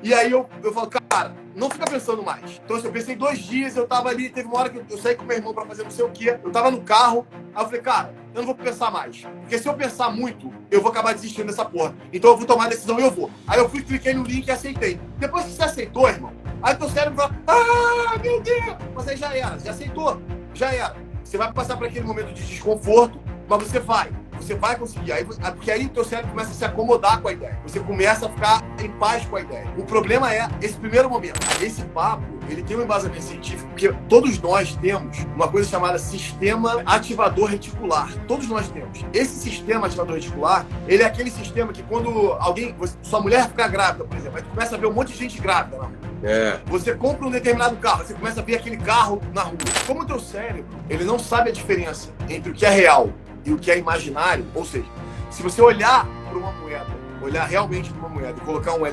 E aí eu falo, cara, não fica pensando mais. Então, assim, eu pensei 2 dias, eu tava ali, teve uma hora que eu saí com meu irmão pra fazer não sei o quê, eu tava no carro, aí eu falei, cara, eu não vou pensar mais. Porque se eu pensar muito, eu vou acabar desistindo dessa porra. Então eu vou tomar a decisão e eu vou. Aí eu fui, cliquei no link e aceitei. Depois que você aceitou, irmão, aí teu cérebro fala, meu Deus! Mas aí já era, já aceitou, já era. Você vai passar por aquele momento de desconforto, mas você vai conseguir. Porque aí o teu cérebro começa a se acomodar com a ideia. Você começa a ficar em paz com a ideia. O problema é esse primeiro momento. Esse papo, ele tem um embasamento científico, porque todos nós temos uma coisa chamada sistema ativador reticular. Todos nós temos. Esse sistema ativador reticular, ele é aquele sistema que quando sua mulher fica grávida, por exemplo, aí tu começa a ver um monte de gente grávida na rua. Você compra um determinado carro, você começa a ver aquele carro na rua. Como o teu cérebro, ele não sabe a diferença entre o que é real e o que é imaginário, ou seja, se você olhar para uma moeda, olhar realmente para uma moeda e colocar um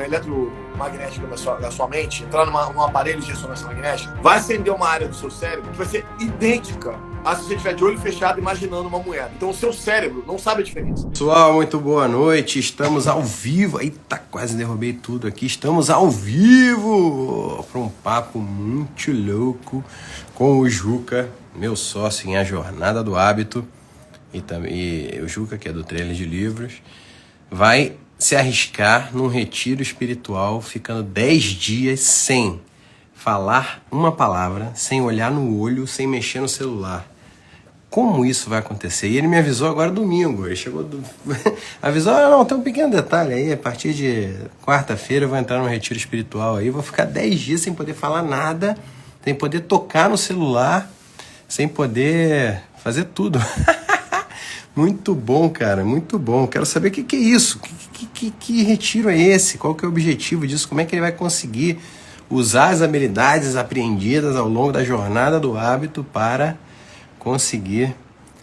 eletromagnético na sua mente, entrar num aparelho de ressonância magnética, vai acender uma área do seu cérebro que vai ser idêntica a se você estiver de olho fechado imaginando uma moeda. Então o seu cérebro não sabe a diferença. Pessoal, muito boa noite, estamos ao vivo. Eita, quase derrubei tudo aqui. Estamos ao vivo para um papo muito louco com o Juca, meu sócio em A Jornada do Hábito. E o Juca, que é do Trailer de Livros, vai se arriscar num retiro espiritual, ficando 10 dias sem falar uma palavra, sem olhar no olho, sem mexer no celular. Como isso vai acontecer? E ele me avisou agora domingo. Ele chegou avisou, não, tem um pequeno detalhe aí, a partir de quarta-feira eu vou entrar num retiro espiritual aí, vou ficar 10 dias sem poder falar nada, sem poder tocar no celular, sem poder fazer tudo. Muito bom, cara, muito bom. Quero saber o que é isso, que retiro é esse, qual que é o objetivo disso, como é que ele vai conseguir usar as habilidades apreendidas ao longo da jornada do hábito para conseguir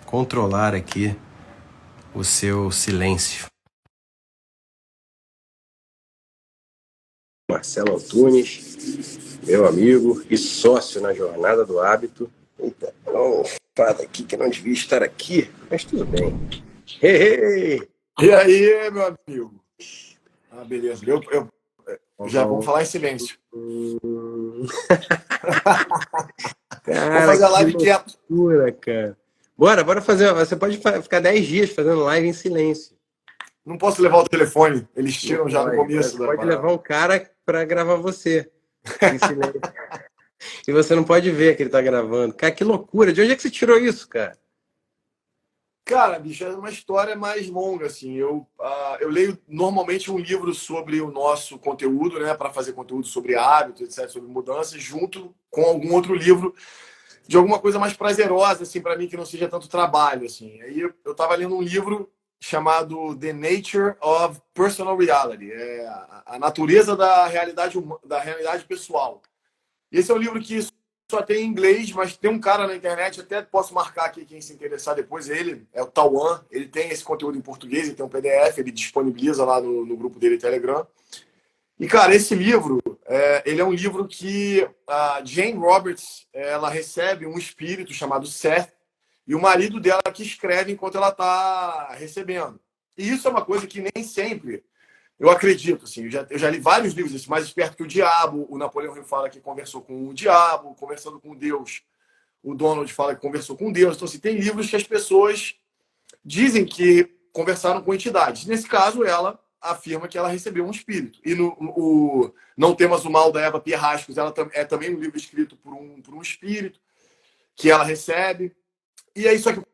controlar aqui o seu silêncio. Marcelo Antunes, meu amigo e sócio na jornada do hábito. Eita, fala aqui que não devia estar aqui, mas tudo bem. Hey! E aí, meu amigo? Beleza. Eu já vou falar em silêncio. Cara, vamos fazer a live quieto. Loucura, cara. Bora fazer. Você pode ficar 10 dias fazendo live em silêncio. Não posso levar o telefone, eles tiram já no começo. Pode levar um cara para gravar você em silêncio. E você não pode ver que ele tá gravando. Cara, que loucura. De onde é que você tirou isso, cara? Cara, bicho, é uma história mais longa, assim. Eu leio normalmente um livro sobre o nosso conteúdo, né, para fazer conteúdo sobre hábitos, etc., sobre mudanças, junto com algum outro livro de alguma coisa mais prazerosa, assim, para mim, que não seja tanto trabalho, assim. Aí eu tava lendo um livro chamado The Nature of Personal Reality, a natureza da realidade pessoal. E esse é um livro que só tem em inglês, mas tem um cara na internet, até posso marcar aqui quem se interessar depois, ele é o Tawan, ele tem esse conteúdo em português, ele tem um PDF, ele disponibiliza lá no grupo dele Telegram. E, cara, esse livro, ele é um livro que a Jane Roberts, ela recebe um espírito chamado Seth, e o marido dela que escreve enquanto ela está recebendo. E isso é uma coisa que nem sempre eu acredito, assim, eu já li vários livros, esse Mais Esperto que o Diabo, o Napoleão Hill fala que conversou com o diabo, conversando com Deus, o Donald fala que conversou com Deus. Então, assim, tem livros que as pessoas dizem que conversaram com entidades. Nesse caso, ela afirma que ela recebeu um espírito. E no Não Temas o Mal, da Eva Pierrascos, ela é também um livro escrito por um espírito que ela recebe. E aí, só que o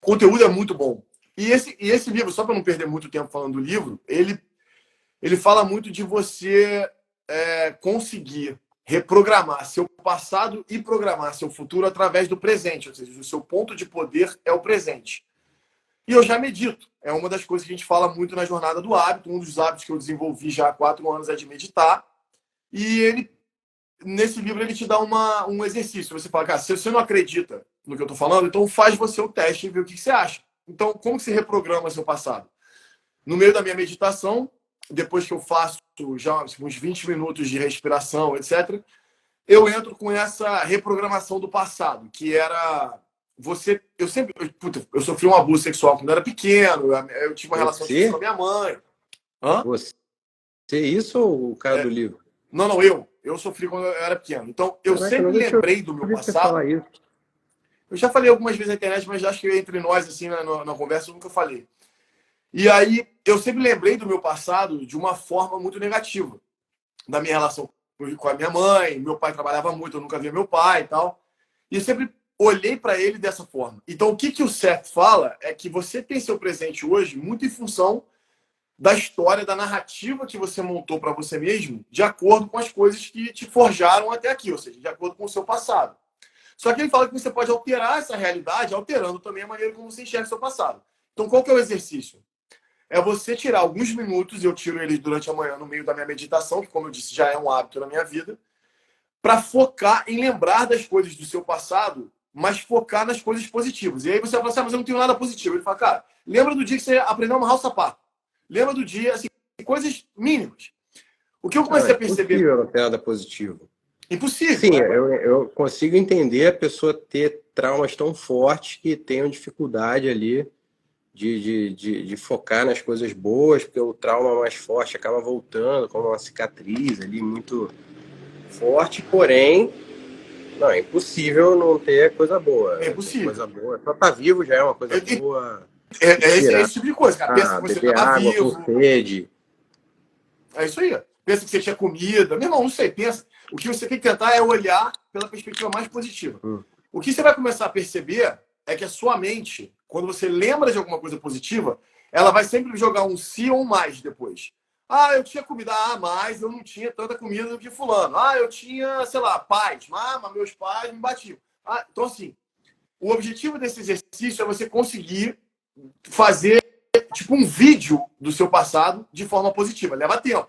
conteúdo é muito bom. E esse livro, só para não perder muito tempo falando do livro, ele fala muito de você conseguir reprogramar seu passado e programar seu futuro através do presente. Ou seja, o seu ponto de poder é o presente. E eu já medito. É uma das coisas que a gente fala muito na jornada do hábito. Um dos hábitos que eu desenvolvi já há 4 anos é de meditar. E nesse livro ele te dá um exercício. Você fala, cara, se você não acredita no que eu estou falando, então faz você o teste e vê o que você acha. Então, como que você reprograma seu passado? No meio da minha meditação, depois que eu faço já uns 20 minutos de respiração, etc., eu entro com essa reprogramação do passado, que era você... Eu sofri um abuso sexual quando eu era pequeno, eu tive uma relação difícil com a minha mãe. Você? isso ou o cara do livro? Não, não, eu sofri quando eu era pequeno. Então, eu Caraca, sempre lembrei do meu ouvi você falar passado. isso. Eu já falei algumas vezes na internet, mas acho que entre nós, assim, na conversa, eu nunca falei. E aí, eu sempre lembrei do meu passado de uma forma muito negativa. Da minha relação com a minha mãe, meu pai trabalhava muito, eu nunca via meu pai e tal. E eu sempre olhei para ele dessa forma. Então, o que o Seth fala é que você tem seu presente hoje muito em função da história, da narrativa que você montou para você mesmo, de acordo com as coisas que te forjaram até aqui, ou seja, de acordo com o seu passado. Só que ele fala que você pode alterar essa realidade, alterando também a maneira como você enxerga o seu passado. Então, qual que é o exercício? É você tirar alguns minutos, e eu tiro eles durante a manhã no meio da minha meditação, que, como eu disse, já é um hábito na minha vida, para focar em lembrar das coisas do seu passado, mas focar nas coisas positivas. E aí você vai falar assim, mas eu não tenho nada positivo. Ele fala, cara, lembra do dia que você aprendeu a amarrar o sapato. Lembra do dia, assim, coisas mínimas. O que eu comecei a perceber... Impossível não ter nada positivo. Impossível. Sim, né? eu consigo entender a pessoa ter traumas tão fortes que tenham dificuldade ali de focar nas coisas boas, porque o trauma mais forte acaba voltando como uma cicatriz ali muito forte, porém, não, é impossível não ter coisa boa. É impossível. Coisa boa. Só estar vivo já é uma coisa boa. Esse tipo de coisa, cara. Pensa que você beber estava água vivo. com sede. É isso aí. Pensa que você tinha comida. Meu irmão, não sei. Pensa. O que você tem que tentar é olhar pela perspectiva mais positiva. O que você vai começar a perceber é que a sua mente, quando você lembra de alguma coisa positiva, ela vai sempre jogar um se ou um mais depois. Ah, eu tinha comida. Ah, mas eu não tinha tanta comida do que fulano. Ah, eu tinha, sei lá, pais. Ah, mas meus pais me batiam. Ah, então, assim, o objetivo desse exercício é você conseguir fazer tipo um vídeo do seu passado de forma positiva. Leva tempo.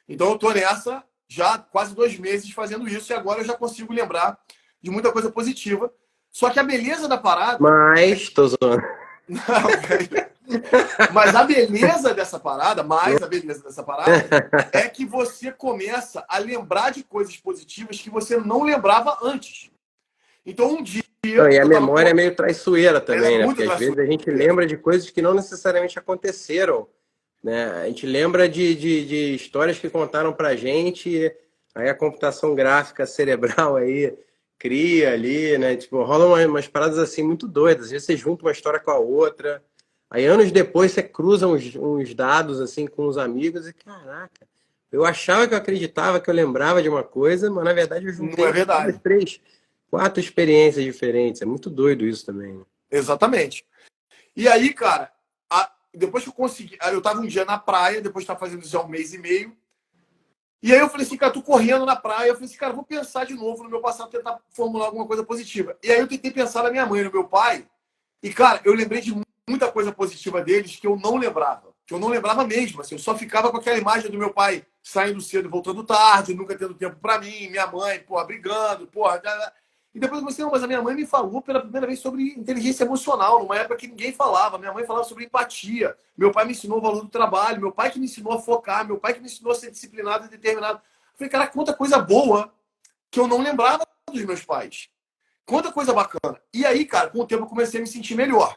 Então eu tô nessa já quase 2 meses fazendo isso e agora eu já consigo lembrar de muita coisa positiva. Só que a beleza da parada... Mas, tô zoando. Não, mas a beleza dessa parada, é que você começa a lembrar de coisas positivas que você não lembrava antes. Então um dia... Não, e a memória é meio traiçoeira também, né? Porque às traiçoeira. vezes a gente lembra de coisas que não necessariamente aconteceram, né? A gente lembra de histórias que contaram pra gente, aí a computação gráfica cerebral aí cria ali, né? Tipo, rolam umas paradas assim muito doidas. Às vezes você junta uma história com a outra, aí anos depois você cruza uns dados assim com os amigos e caraca, eu achava que eu acreditava que eu lembrava de uma coisa, mas na verdade eu juntei Não é verdade. 2, 3, 4 experiências diferentes. É muito doido isso também. Exatamente. E aí, cara, depois que eu consegui... Eu tava um dia na praia, depois de estar fazendo isso há 1 mês e meio. E aí eu falei assim, cara, tô correndo na praia. Eu falei assim, cara, vou pensar de novo no meu passado, tentar formular alguma coisa positiva. E aí eu tentei pensar na minha mãe, no meu pai. E, cara, eu lembrei de muita coisa positiva deles que eu não lembrava. Que eu não lembrava mesmo. Assim, eu só ficava com aquela imagem do meu pai saindo cedo e voltando tarde, nunca tendo tempo pra mim, minha mãe, porra, brigando, porra... E depois eu pensei, não, mas a minha mãe me falou pela primeira vez sobre inteligência emocional, numa época que ninguém falava. Minha mãe falava sobre empatia. Meu pai me ensinou o valor do trabalho. Meu pai que me ensinou a focar. Meu pai que me ensinou a ser disciplinado e determinado. Eu falei, cara, quanta coisa boa que eu não lembrava dos meus pais. Quanta coisa bacana. E aí, cara, com o tempo eu comecei a me sentir melhor.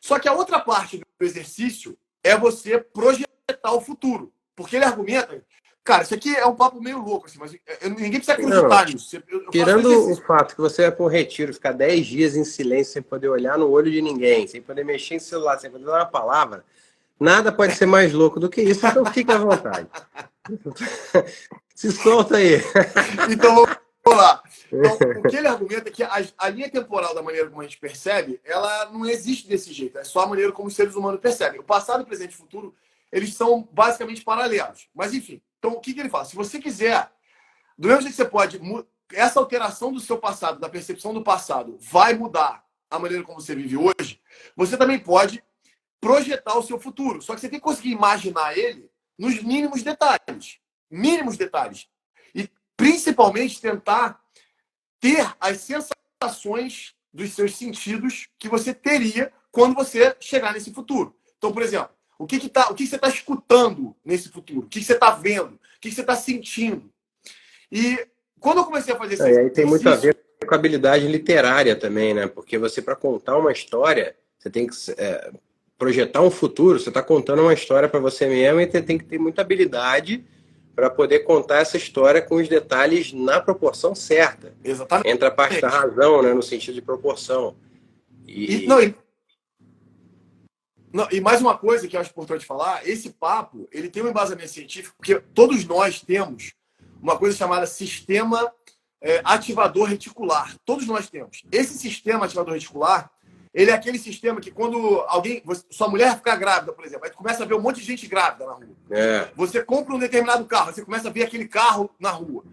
Só que a outra parte do exercício é você projetar o futuro. Porque ele argumenta... Cara, isso aqui é um papo meio louco, assim, mas ninguém precisa acreditar nisso. Tirando o fato que você vai para um retiro, ficar 10 dias em silêncio, sem poder olhar no olho de ninguém, sem poder mexer em celular, sem poder dar uma palavra, nada pode ser mais louco do que isso, então fique à vontade. Se solta aí. Então, vamos lá. Então, o que ele argumenta é que a linha temporal da maneira como a gente percebe, ela não existe desse jeito. É só a maneira como os seres humanos percebem. O passado, o presente e o futuro, eles são basicamente paralelos. Mas, enfim. Então, o que ele fala? Se você quiser, do mesmo jeito que você pode... Essa alteração do seu passado, da percepção do passado, vai mudar a maneira como você vive hoje, você também pode projetar o seu futuro. Só que você tem que conseguir imaginar ele nos mínimos detalhes. Mínimos detalhes. E, principalmente, tentar ter as sensações dos seus sentidos que você teria quando você chegar nesse futuro. Então, por exemplo, o que você está escutando nesse futuro? O que você está vendo? O que você está sentindo? E quando eu comecei a fazer isso... aí tem muito a ver com a habilidade literária também, né? Porque você, para contar uma história, você tem que projetar um futuro, você está contando uma história para você mesmo e você tem que ter muita habilidade para poder contar essa história com os detalhes na proporção certa. Exatamente. Entra a parte da razão, né, no sentido de proporção. E mais uma coisa que eu acho importante falar, esse papo, ele tem um embasamento científico, porque todos nós temos uma coisa chamada sistema ativador reticular. Todos nós temos. Esse sistema ativador reticular, ele é aquele sistema que quando sua mulher ficar grávida, por exemplo, aí tu começa a ver um monte de gente grávida na rua. Você compra um determinado carro, você começa a ver aquele carro na rua.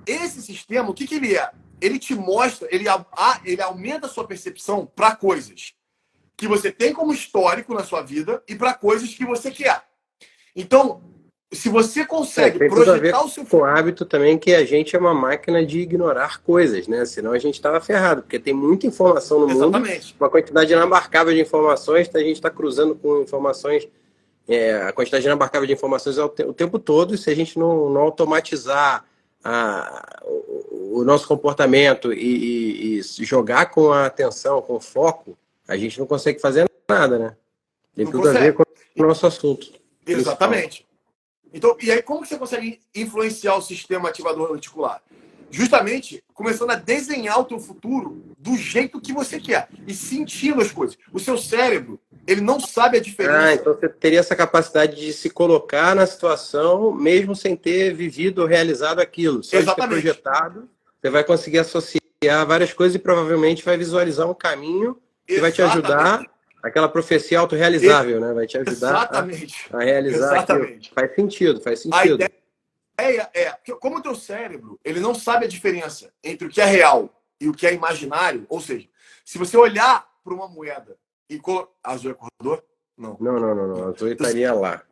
Esse sistema, o que ele é? Ele te mostra, ele aumenta a sua percepção para coisas que você tem como histórico na sua vida e para coisas que você quer. Então, se você consegue projetar o seu futuro... Com o hábito também que a gente é uma máquina de ignorar coisas, né? Senão a gente estava ferrado, porque tem muita informação no Exatamente. mundo, uma quantidade inabarcável de informações, a gente está cruzando com informações, a quantidade inabarcável de informações o tempo todo, e se a gente não automatizar o nosso comportamento e jogar com a atenção, com o foco, a gente não consegue fazer nada, né? Tem tudo a ver com o nosso assunto. Exatamente. Então, e aí, como que você consegue influenciar o sistema ativador reticular? Justamente começando a desenhar o teu futuro do jeito que você quer e sentindo as coisas. O seu cérebro, ele não sabe a diferença. Então você teria essa capacidade de se colocar na situação mesmo sem ter vivido ou realizado aquilo. Só Exatamente. De ter projetado, você vai conseguir associar várias coisas e provavelmente vai visualizar um caminho que vai te ajudar, aquela profecia autorrealizável, né? Vai te ajudar a realizar aquilo. Faz sentido. A ideia é que, como o teu cérebro, ele não sabe a diferença entre o que é real e o que é imaginário, ou seja, se você olhar para uma moeda e azul é corredor? Não. Não. Azul estaria lá.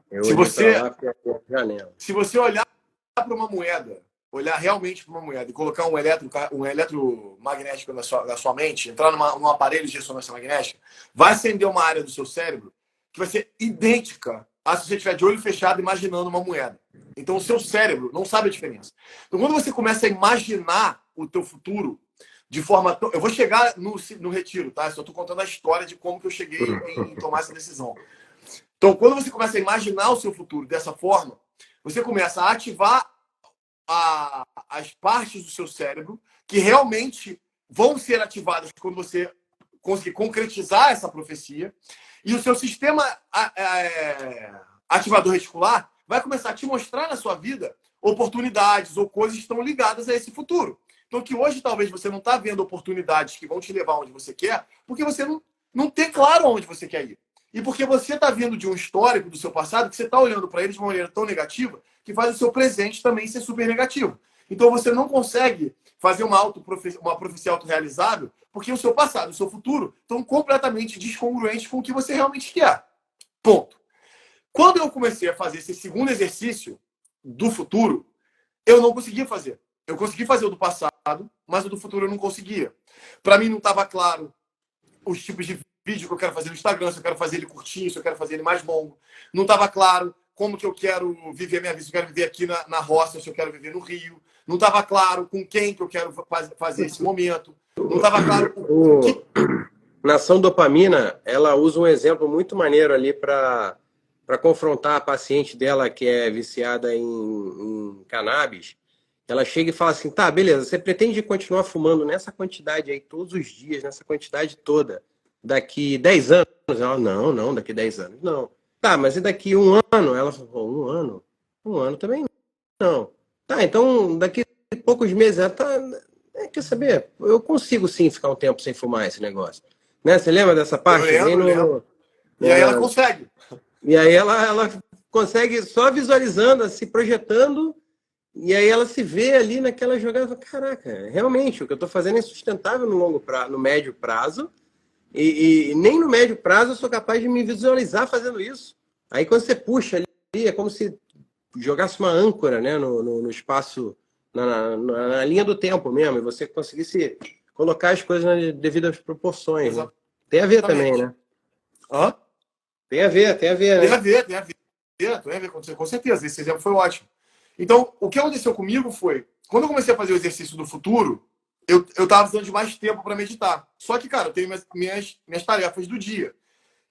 Se você olhar para uma moeda, olhar realmente para uma moeda e colocar um eletromagnético na sua mente, entrar num aparelho de ressonância magnética, vai acender uma área do seu cérebro que vai ser idêntica a se você estiver de olho fechado imaginando uma moeda. Então, o seu cérebro não sabe a diferença. Então, quando você começa a imaginar o teu futuro de forma... Eu vou chegar no retiro, tá? Só estou contando a história de como que eu cheguei em tomar essa decisão. Então, quando você começa a imaginar o seu futuro dessa forma, você começa a ativar as partes do seu cérebro que realmente vão ser ativadas quando você conseguir concretizar essa profecia, e o seu sistema ativador reticular vai começar a te mostrar na sua vida oportunidades ou coisas que estão ligadas a esse futuro. Então, que hoje talvez você não está vendo oportunidades que vão te levar onde você quer, porque você não tem claro onde você quer ir. E porque você está vindo de um histórico do seu passado que você está olhando para ele de uma maneira tão negativa que faz o seu presente também ser super negativo. Então você não consegue fazer uma profecia autorrealizável porque o seu passado e o seu futuro estão completamente descongruentes com o que você realmente quer. Ponto. Quando eu comecei a fazer esse segundo exercício do futuro, eu não conseguia fazer. Eu consegui fazer o do passado, mas o do futuro eu não conseguia. Para mim não estava claro os tipos de vídeo que eu quero fazer no Instagram, se eu quero fazer ele curtinho, se eu quero fazer ele mais longo. Não estava claro como que eu quero viver a minha vida, se eu quero viver aqui na roça, se eu quero viver no Rio. Não estava claro com quem que eu quero fazer esse momento. Não estava claro com que... Nação Dopamina, ela usa um exemplo muito maneiro ali para confrontar a paciente dela que é viciada em cannabis. Ela chega e fala assim, tá, beleza, você pretende continuar fumando nessa quantidade aí todos os dias, nessa quantidade toda, daqui 10 anos? Ela, não, daqui 10 anos, não. Tá, mas e daqui um ano? Ela falou, 1 ano? 1 ano também não. Tá, então daqui poucos meses, ela tá... quer saber? Eu consigo sim ficar um tempo sem fumar esse negócio. Né? Você lembra dessa parte? Eu lembro. E aí ela consegue. E aí ela consegue só visualizando, se projetando, e aí ela se vê ali naquela jogada. Caraca, realmente, o que eu estou fazendo é insustentável no médio prazo, e nem no médio prazo eu sou capaz de me visualizar fazendo isso. Aí quando você puxa ali, é como se jogasse uma âncora, né, no espaço, na linha do tempo mesmo, e você conseguisse colocar as coisas nas devidas proporções. Né? Tem a ver também, né? Hã? Tem a ver, né? Tem a ver, com certeza. Esse exemplo foi ótimo. Então, o que aconteceu comigo foi, quando eu comecei a fazer o exercício do futuro, eu estava precisando de mais tempo para meditar. Só que, cara, eu tenho minhas tarefas do dia.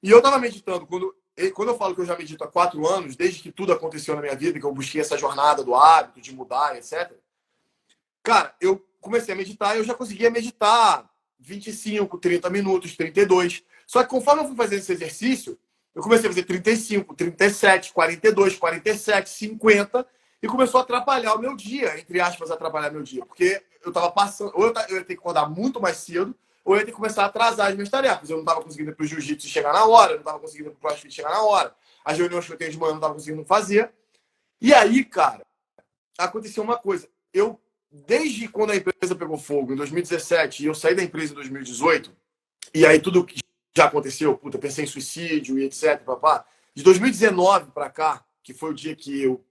E eu estava meditando, quando quando eu falo que eu já medito há 4 anos, desde que tudo aconteceu na minha vida, que eu busquei essa jornada do hábito, de mudar, etc. Cara, eu comecei a meditar e eu já conseguia meditar 25, 30 minutos, 32. Só que conforme eu fui fazendo esse exercício, eu comecei a fazer 35, 37, 42, 47, 50 e começou a atrapalhar o meu dia, entre aspas, atrapalhar meu dia. Porque eu tava passando, ou eu ia ter que acordar muito mais cedo, ou eu ia ter que começar a atrasar as minhas tarefas. Eu não tava conseguindo ir pro jiu-jitsu chegar na hora, eu não tava conseguindo ir pro crossfit chegar na hora. As reuniões que eu tenho de manhã eu não tava conseguindo fazer. E aí, cara, aconteceu uma coisa. Desde quando a empresa pegou fogo, em 2017, e eu saí da empresa em 2018, e aí tudo que já aconteceu, puta, pensei em suicídio e etc, papá. De 2019 para cá, que foi o dia que eu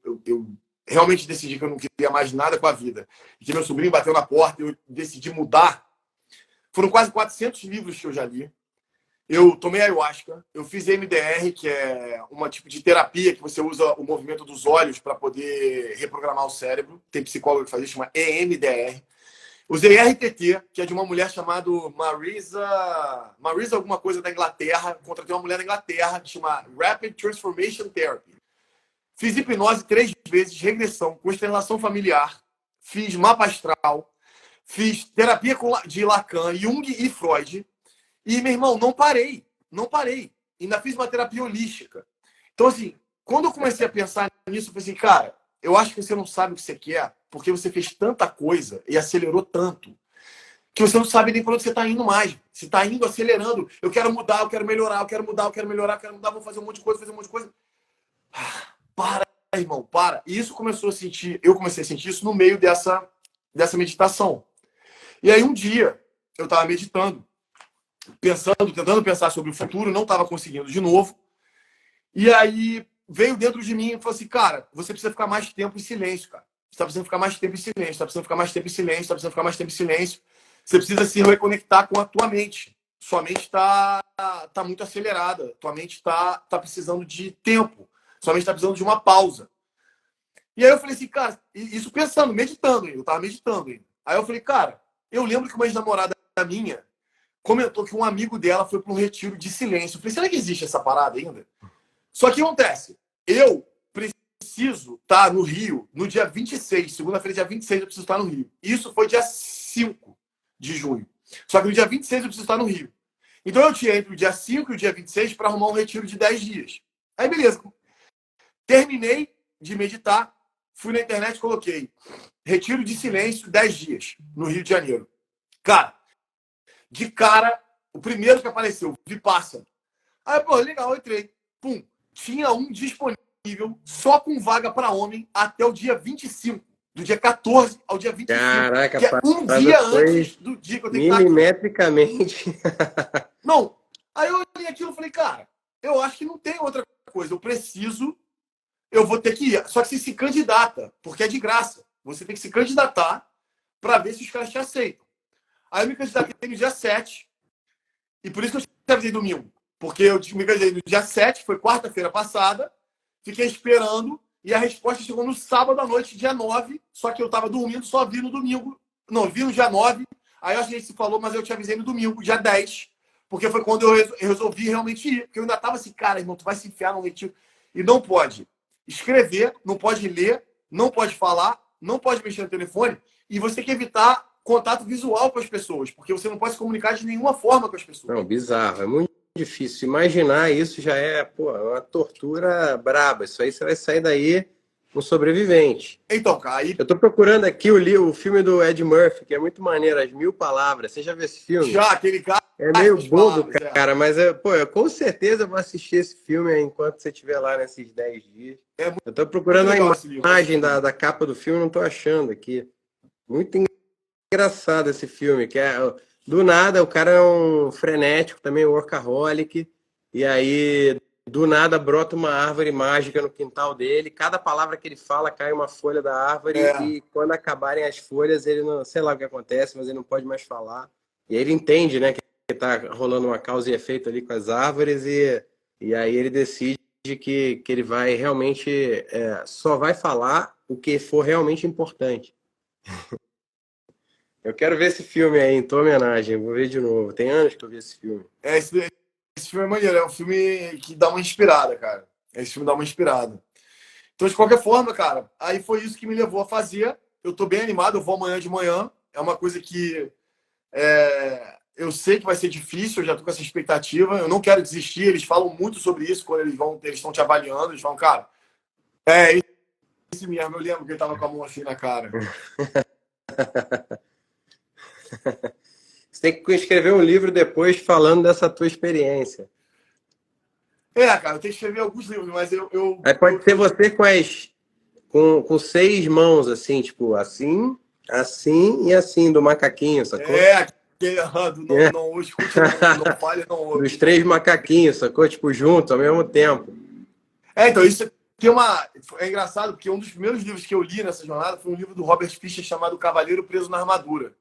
realmente decidi que eu não queria mais nada com a vida, e que meu sobrinho bateu na porta e eu decidi mudar, foram quase 400 livros que eu já li. Eu tomei ayahuasca, eu fiz EMDR, que é uma tipo de terapia que você usa o movimento dos olhos para poder reprogramar o cérebro. Tem psicólogo que faz isso, chama EMDR. Usei RTT, que é de uma mulher chamada Marisa alguma coisa da Inglaterra. Contratei uma mulher da Inglaterra que chama Rapid Transformation Therapy. Fiz hipnose 3 vezes, regressão, constelação familiar, fiz mapa astral, fiz terapia de Lacan, Jung e Freud. E, meu irmão, não parei. Não parei. Ainda fiz uma terapia holística. Então, assim, quando eu comecei a pensar nisso, eu falei assim, cara, eu acho que você não sabe o que você quer, porque você fez tanta coisa e acelerou tanto, que você não sabe nem para onde você está indo mais. Você está indo acelerando. Eu quero mudar, eu quero melhorar, eu quero mudar, eu quero melhorar, eu quero mudar, vou fazer um monte de coisa, fazer um monte de coisa. Para, irmão, para. E isso começou a sentir, eu comecei a sentir isso no meio dessa meditação. E aí, um dia, eu estava meditando, tentando pensar sobre o futuro, não estava conseguindo de novo. E aí veio dentro de mim e falou assim, cara, você precisa ficar mais tempo em silêncio, cara. Você está precisando ficar mais tempo em silêncio, está precisando ficar mais tempo em silêncio, está precisando ficar mais tempo em silêncio. Você precisa se reconectar com a tua mente. Sua mente tá muito acelerada. Tua mente tá precisando de tempo. Sua mente está precisando de uma pausa. E aí eu falei assim, cara, isso pensando, meditando ainda. Eu estava meditando ainda. Aí eu falei, cara, eu lembro que uma ex-namorada minha comentou que um amigo dela foi para um retiro de silêncio. Eu falei, será que existe essa parada ainda? Só que acontece, eu preciso estar no Rio no dia 26, segunda-feira, dia 26, eu preciso estar no Rio. Isso foi dia 5 de junho. Só que no dia 26 eu preciso estar no Rio. Então eu tinha entre o dia 5 e o dia 26 para arrumar um retiro de 10 dias. Aí beleza. Terminei de meditar, fui na internet e coloquei retiro de silêncio 10 dias no Rio de Janeiro. Cara, de cara, o primeiro que apareceu, Vipassana. Aí, pô, legal, eu entrei. Pum, tinha um disponível só com vaga para homem até o dia 25. Do dia 14 ao dia 25. Caraca, que é um dia antes do dia que eu tenho que estar aqui. Milimetricamente. Não. Aí eu olhei aquilo e falei, cara, eu acho que não tem outra coisa. Eu vou ter que ir. Só que você se candidata, porque é de graça. Você tem que se candidatar para ver se os caras te aceitam. Aí eu me candidatei no dia 7. E por isso que eu te avisei domingo. Porque eu me candidatei no dia 7, foi quarta-feira passada. Fiquei esperando. E a resposta chegou no sábado à noite, dia 9. Só que eu estava dormindo, só vi no domingo. Não, vi no dia 9. Aí a gente se falou, mas eu te avisei no domingo, dia 10. Porque foi quando eu resolvi realmente ir. Porque eu ainda estava assim, cara, irmão, tu vai se enfiar no retiro. E não pode escrever, não pode ler, não pode falar, não pode mexer no telefone. E você tem que evitar contato visual com as pessoas, porque você não pode se comunicar de nenhuma forma com as pessoas. Não, bizarro. É muito difícil. Imaginar isso já é, pô, uma tortura braba. Isso aí você vai sair daí um sobrevivente. Então, cara, aí... Eu tô procurando aqui o filme do Ed Murphy, que é muito maneiro, As Mil Palavras. Você já viu esse filme? Já, aquele cara... É meio bobo, cara, mas eu com certeza vou assistir esse filme enquanto você estiver lá nesses 10 dias. Eu tô procurando a imagem da capa do filme, não tô achando aqui. Muito engraçado esse filme, que é... Do nada, o cara é um frenético, também workaholic, e aí, do nada, brota uma árvore mágica no quintal dele, cada palavra que ele fala cai uma folha da árvore, e quando acabarem as folhas, ele não... Sei lá o que acontece, mas ele não pode mais falar. E aí ele entende, né, que tá rolando uma causa e efeito ali com as árvores, e aí ele decide que ele vai realmente... só vai falar o que for realmente importante. Eu quero ver esse filme aí, em tua homenagem. Eu vou ver de novo. Tem anos que eu vi esse filme. Esse esse filme é maneiro, é um filme que dá uma inspirada, cara. Esse filme dá uma inspirada. Então, de qualquer forma, cara, aí foi isso que me levou a fazer. Eu tô bem animado, eu vou amanhã de manhã. É uma coisa que eu sei que vai ser difícil, eu já tô com essa expectativa. Eu não quero desistir, eles falam muito sobre isso quando eles estão te avaliando. Eles falam, cara, é esse mesmo. Eu lembro que ele tava com a mão assim na cara. Você tem que escrever um livro depois falando dessa tua experiência. Cara, eu tenho que escrever alguns livros, mas Aí pode ser você com 6 mãos, assim, tipo, assim, assim e assim, do macaquinho, sacou? Aquele não escute, não fale, não ouve. Dos 3 macaquinhos, sacou? Tipo, junto, ao mesmo tempo. Então, isso tem é engraçado, porque um dos primeiros livros que eu li nessa jornada foi um livro do Robert Fischer chamado Cavaleiro Preso na Armadura.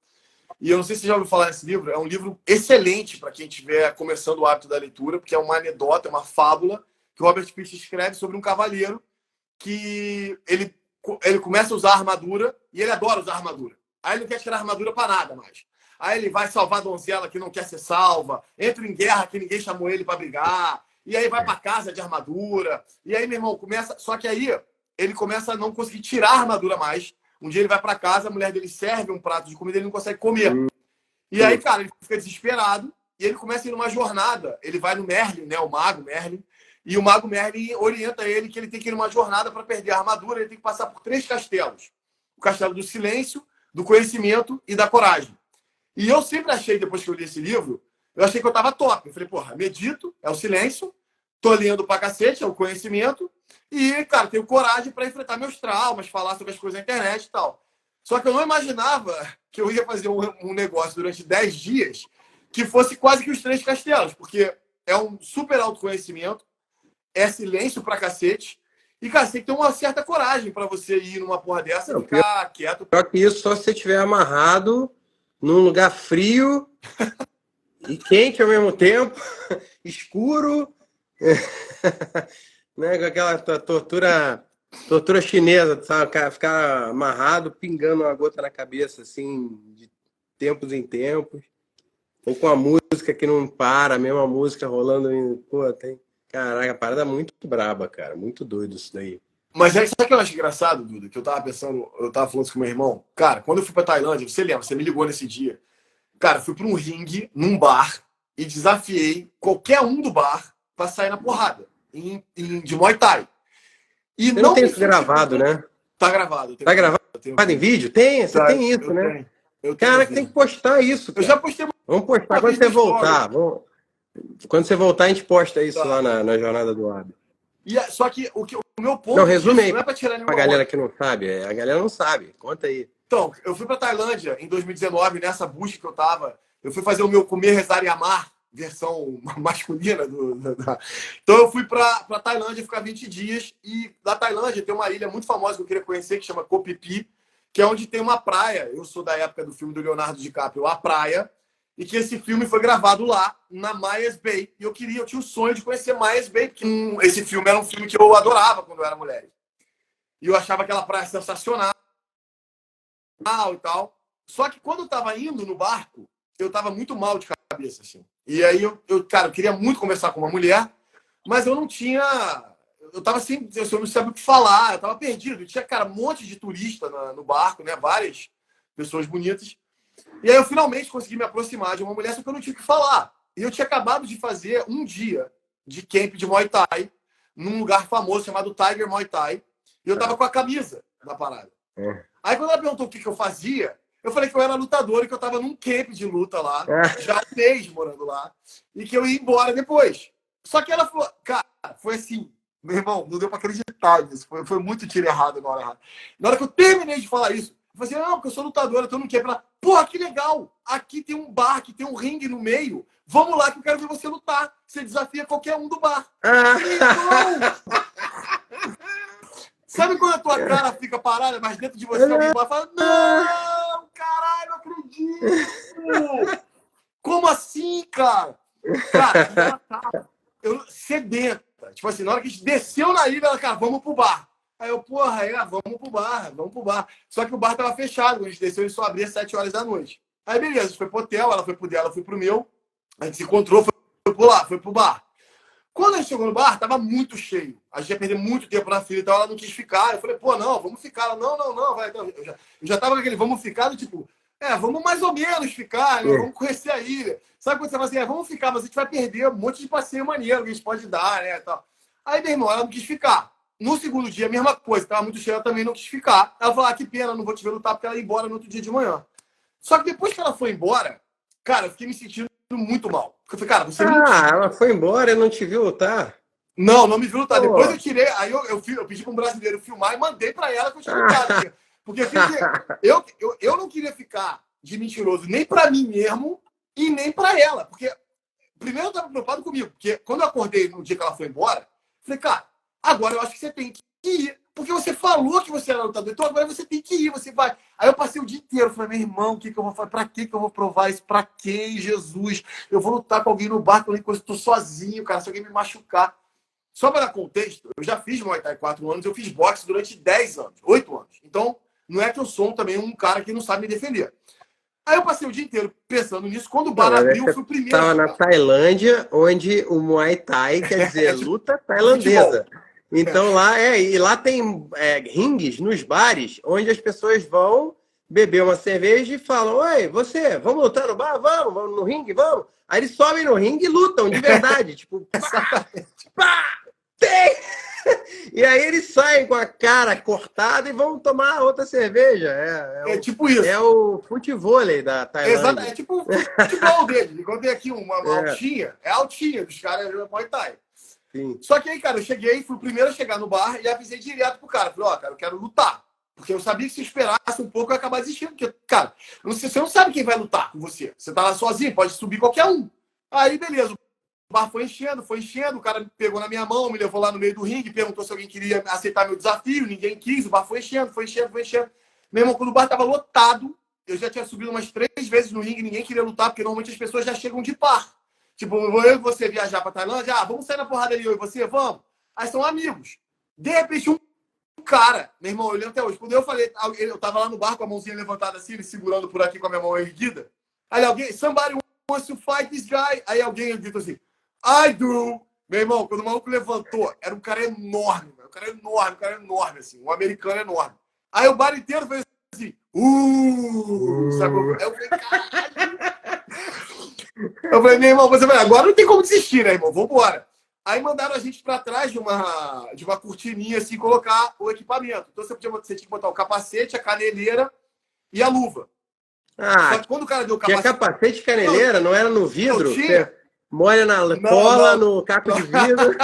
E eu não sei se você já ouviu falar nesse livro, é um livro excelente para quem estiver começando o hábito da leitura, porque é uma anedota, é uma fábula que o Robert Fischer escreve sobre um cavaleiro que ele começa a usar armadura e ele adora usar armadura. Aí ele não quer tirar armadura para nada mais. Aí ele vai salvar a donzela que não quer ser salva, entra em guerra que ninguém chamou ele para brigar, e aí vai para casa de armadura. E aí, meu irmão, começa. Só que aí ele começa a não conseguir tirar a armadura mais. Um dia ele vai para casa, a mulher dele serve um prato de comida e ele não consegue comer. E aí, cara, ele fica desesperado e ele começa a ir numa jornada. Ele vai no Merlin, né? O mago Merlin. E o mago Merlin orienta ele que ele tem que ir numa jornada para perder a armadura. Ele tem que passar por 3 castelos: o castelo do silêncio, do conhecimento e da coragem. E eu sempre achei, depois que eu li esse livro, eu achei que eu tava top. Eu falei, porra, medito, é o silêncio, tô lendo pra cacete, é o conhecimento, e, cara, tenho coragem para enfrentar meus traumas, falar sobre as coisas na internet e tal. Só que eu não imaginava que eu ia fazer um negócio durante 10 dias que fosse quase que os 3 castelos, porque é um super autoconhecimento, é silêncio pra cacete, e, cara, você tem que ter uma certa coragem para você ir numa porra dessa e ficar quieto. Só que isso só se você estiver amarrado num lugar frio e quente ao mesmo tempo, escuro, né? Com aquela tortura chinesa, sabe? Ficar amarrado, pingando uma gota na cabeça, assim, de tempos em tempos. Ou com a música que não para, a mesma música rolando. Pô, tem. Caraca, a parada é muito braba, cara. Muito doido isso daí. Mas sabe o que eu acho engraçado, Duda? Que eu tava pensando, eu tava falando isso com meu irmão. Cara, quando eu fui pra Tailândia, você lembra, você me ligou nesse dia. Cara, fui pra um ringue, num bar, e desafiei qualquer um do bar pra sair na porrada, de Muay Thai. E você não tem isso gravado, né? Tá gravado. Tá gravado em vídeo? Tem, você tem isso, né? Cara, tem que postar isso, cara. Eu já postei. Vamos postar quando você voltar. Quando você voltar, a gente posta isso lá na Jornada do Hábito. Só que o meu ponto não, resume aí, não é pra tirar nenhuma pra galera que não sabe. A galera não sabe. Conta aí. Então, eu fui pra Tailândia em 2019, nessa busca que eu tava. Eu fui fazer o meu Comer, Rezar e Amar, versão masculina. Então, eu fui pra Tailândia ficar 20 dias. E da Tailândia tem uma ilha muito famosa que eu queria conhecer, que chama Koh Phi Phi, que é onde tem uma praia. Eu sou da época do filme do Leonardo DiCaprio, A Praia. E que esse filme foi gravado lá, na Myers Bay. E eu tinha o sonho de conhecer Myers Bay, porque esse filme era um filme que eu adorava quando eu era mulher. E eu achava aquela praia sensacional e tal. Só que quando eu tava indo no barco, eu tava muito mal de cabeça, assim. E aí, cara, eu queria muito conversar com uma mulher, mas eu não tinha... Eu tava assim, eu não sabia o que falar, eu tava perdido. E tinha, cara, um monte de turista no barco, né? Várias pessoas bonitas. E aí eu finalmente consegui me aproximar de uma mulher, só que eu não tinha o que falar. E eu tinha acabado de fazer um dia de camp de Muay Thai num lugar famoso chamado Tiger Muay Thai. E eu tava com a camisa na parada. Aí quando ela perguntou o que eu fazia, eu falei que eu era lutador e que eu tava num camp de luta lá, já há um mês morando lá, e que eu ia embora depois. Só que ela falou, cara, foi assim, meu irmão, não deu pra acreditar nisso. Foi muito tiro errado na hora errada. Na hora que eu terminei de falar isso, eu falei assim, não, porque eu sou lutadora, então eu não quero. Ela, porra, que legal! Aqui tem um bar, aqui tem um ringue no meio. Vamos lá que eu quero ver você lutar. Você desafia qualquer um do bar. Sabe quando a tua cara fica parada, mas dentro de você alguém vai falar, não, caralho, não acredito! Como assim, cara? Cara, ela tava sedenta. Tipo assim, na hora que a gente desceu na ilha, ela, cara, vamos pro bar. Aí eu, porra, vamos pro bar. Só que o bar tava fechado. Quando a gente desceu, ele só abria às 7 horas da noite. Aí, beleza, a gente foi pro hotel, ela foi pro dela, eu fui pro meu. A gente se encontrou, foi foi pro bar. Quando a gente chegou no bar, tava muito cheio. A gente ia perder muito tempo na fila, então ela não quis ficar. Eu falei, pô, não, vamos ficar. Ela, não, vai. Então, eu já tava com aquele vamos ficar, do tipo, vamos mais ou menos ficar, né? Vamos conhecer a ilha. Sabe quando você fala assim, vamos ficar, mas a gente vai perder um monte de passeio maneiro que a gente pode dar, né? Tal. Aí, meu irmão, ela não quis ficar. No segundo dia, a mesma coisa, tava muito cheia, ela também não quis ficar. Ela falou, que pena, não vou te ver lutar, porque ela ia embora no outro dia de manhã. Só que depois que ela foi embora, cara, eu fiquei me sentindo muito mal. Porque eu falei, cara, você não... ela foi embora e não te viu lutar? Não me viu lutar. Depois eu tirei, aí eu pedi para um brasileiro filmar e mandei para ela que eu tinha lutado. Porque eu não queria ficar de mentiroso nem para mim mesmo e nem para ela. Porque primeiro eu estava preocupado comigo. Porque quando eu acordei no dia que ela foi embora, falei, cara, agora eu acho que você tem que ir. Porque você falou que você era lutador, então agora você tem que ir, você vai. Aí eu passei o dia inteiro, falei, meu irmão, o que eu vou fazer? Pra que eu vou provar isso? Pra quem, Jesus? Eu vou lutar com alguém no barco, eu estou sozinho, cara, se alguém me machucar. Só para dar contexto, eu já fiz Muay Thai 4 anos, eu fiz boxe durante 10 anos, 8 anos. Então, não é que eu sou também um cara que não sabe me defender. Aí eu passei o dia inteiro pensando nisso. Quando o bar abriu, fui o primeiro. Estava na Tailândia, onde o Muay Thai quer dizer luta tailandesa. Futebol. Então e lá tem ringues nos bares, onde as pessoas vão beber uma cerveja e falam, oi, você, vamos lutar no bar? Vamos no ringue? Vamos. Aí eles sobem no ringue e lutam de verdade. Tipo, pá, tem! E aí eles saem com a cara cortada e vão tomar outra cerveja. É tipo isso. É o futevôlei da Tailândia. Exato, é tipo o futebol dele. Quando tem aqui uma altinha, é a altinha dos caras do Muay Thai. Sim. Só que aí, cara, eu cheguei, fui o primeiro a chegar no bar e avisei direto pro cara. Falei, cara, eu quero lutar. Porque eu sabia que se esperasse um pouco eu ia acabar desistindo. Porque, cara, você não sabe quem vai lutar com você. Você tá lá sozinho, pode subir qualquer um. Aí, beleza. O bar foi enchendo. O cara me pegou na minha mão, me levou lá no meio do ringue, perguntou se alguém queria aceitar meu desafio. Ninguém quis. O bar foi enchendo. Meu irmão, quando o bar tava lotado, eu já tinha subido umas 3 vezes no ringue, ninguém queria lutar, porque normalmente as pessoas já chegam de par. Tipo, eu e você viajar pra Tailândia, vamos sair na porrada ali, eu e você, vamos. Aí são amigos. De repente, um cara, meu irmão, eu lembro até hoje, quando eu falei, eu tava lá no bar com a mãozinha levantada assim, ele segurando por aqui com a minha mão erguida. Aí alguém, somebody wants to fight this guy. Aí alguém gritou assim, I do. Meu irmão, quando o maluco levantou, era um cara enorme, um cara enorme, assim, um americano enorme. Aí o bar inteiro fez assim, sabe? Aí eu falei, caralho. Eu falei, meu irmão, agora não tem como desistir, né, irmão? Vambora. Aí mandaram a gente para trás de uma cortininha, assim, colocar o equipamento. Então você tinha que botar o capacete, a caneleira e a luva. Só que quando o cara deu o capacete... Tinha capacete e caneleira? Não era no vidro? Você molha na cola, no caco de vidro.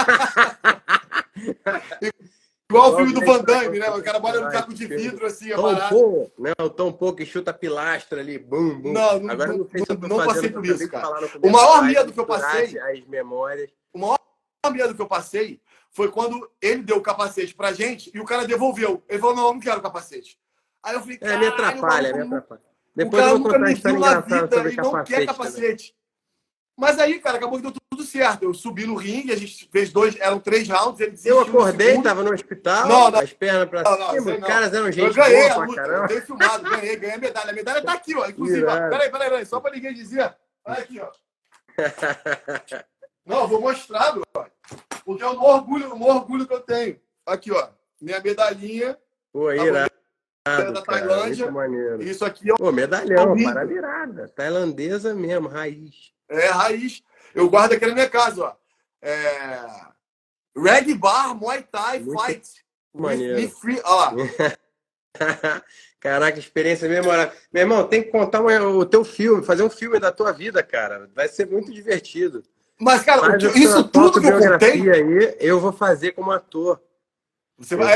Igual o filme do Van Damme, né? O cara molha no caco de vidro, assim, barato. Né? O Tom Pô que chuta a pilastra ali, bum, bum. Agora não passei por isso, cara. O maior medo que eu passei... As memórias. O maior medo que eu passei foi quando ele deu o capacete pra gente e o cara devolveu. Ele falou, não quero o capacete. Aí eu falei, cara, me atrapalha. Depois o cara nunca me viu na vida e não quer capacete. Mas aí, cara, acabou que deu tudo certo. Eu subi no ringue, a gente fez eram 3 rounds, ele desistiu. Eu acordei, tava no hospital, as pernas pra cima, os caras eram gente boa ganhei pra a luta, caramba. Eu tenho filmado, ganhei a medalha. A medalha tá aqui, ó, inclusive. Ó. Peraí, só pra ninguém dizer. Olha aqui, ó. Não, vou mostrar, ó. Porque é o maior orgulho que eu tenho. Aqui, ó. Minha medalhinha. Pô, irado, da Tailândia. Maneiro. Isso aqui é medalhão, parada irada. Tailandesa mesmo, raiz. Raiz. Eu guardo aqui na minha casa, ó. Reg Bar Muay Thai Fight. Maneiro. Olha lá. Caraca, experiência memorável. Meu irmão, tem que contar o teu filme, fazer um filme da tua vida, cara. Vai ser muito divertido. Mas, cara, isso tudo que eu contei... aí, eu vou fazer como ator. Você vou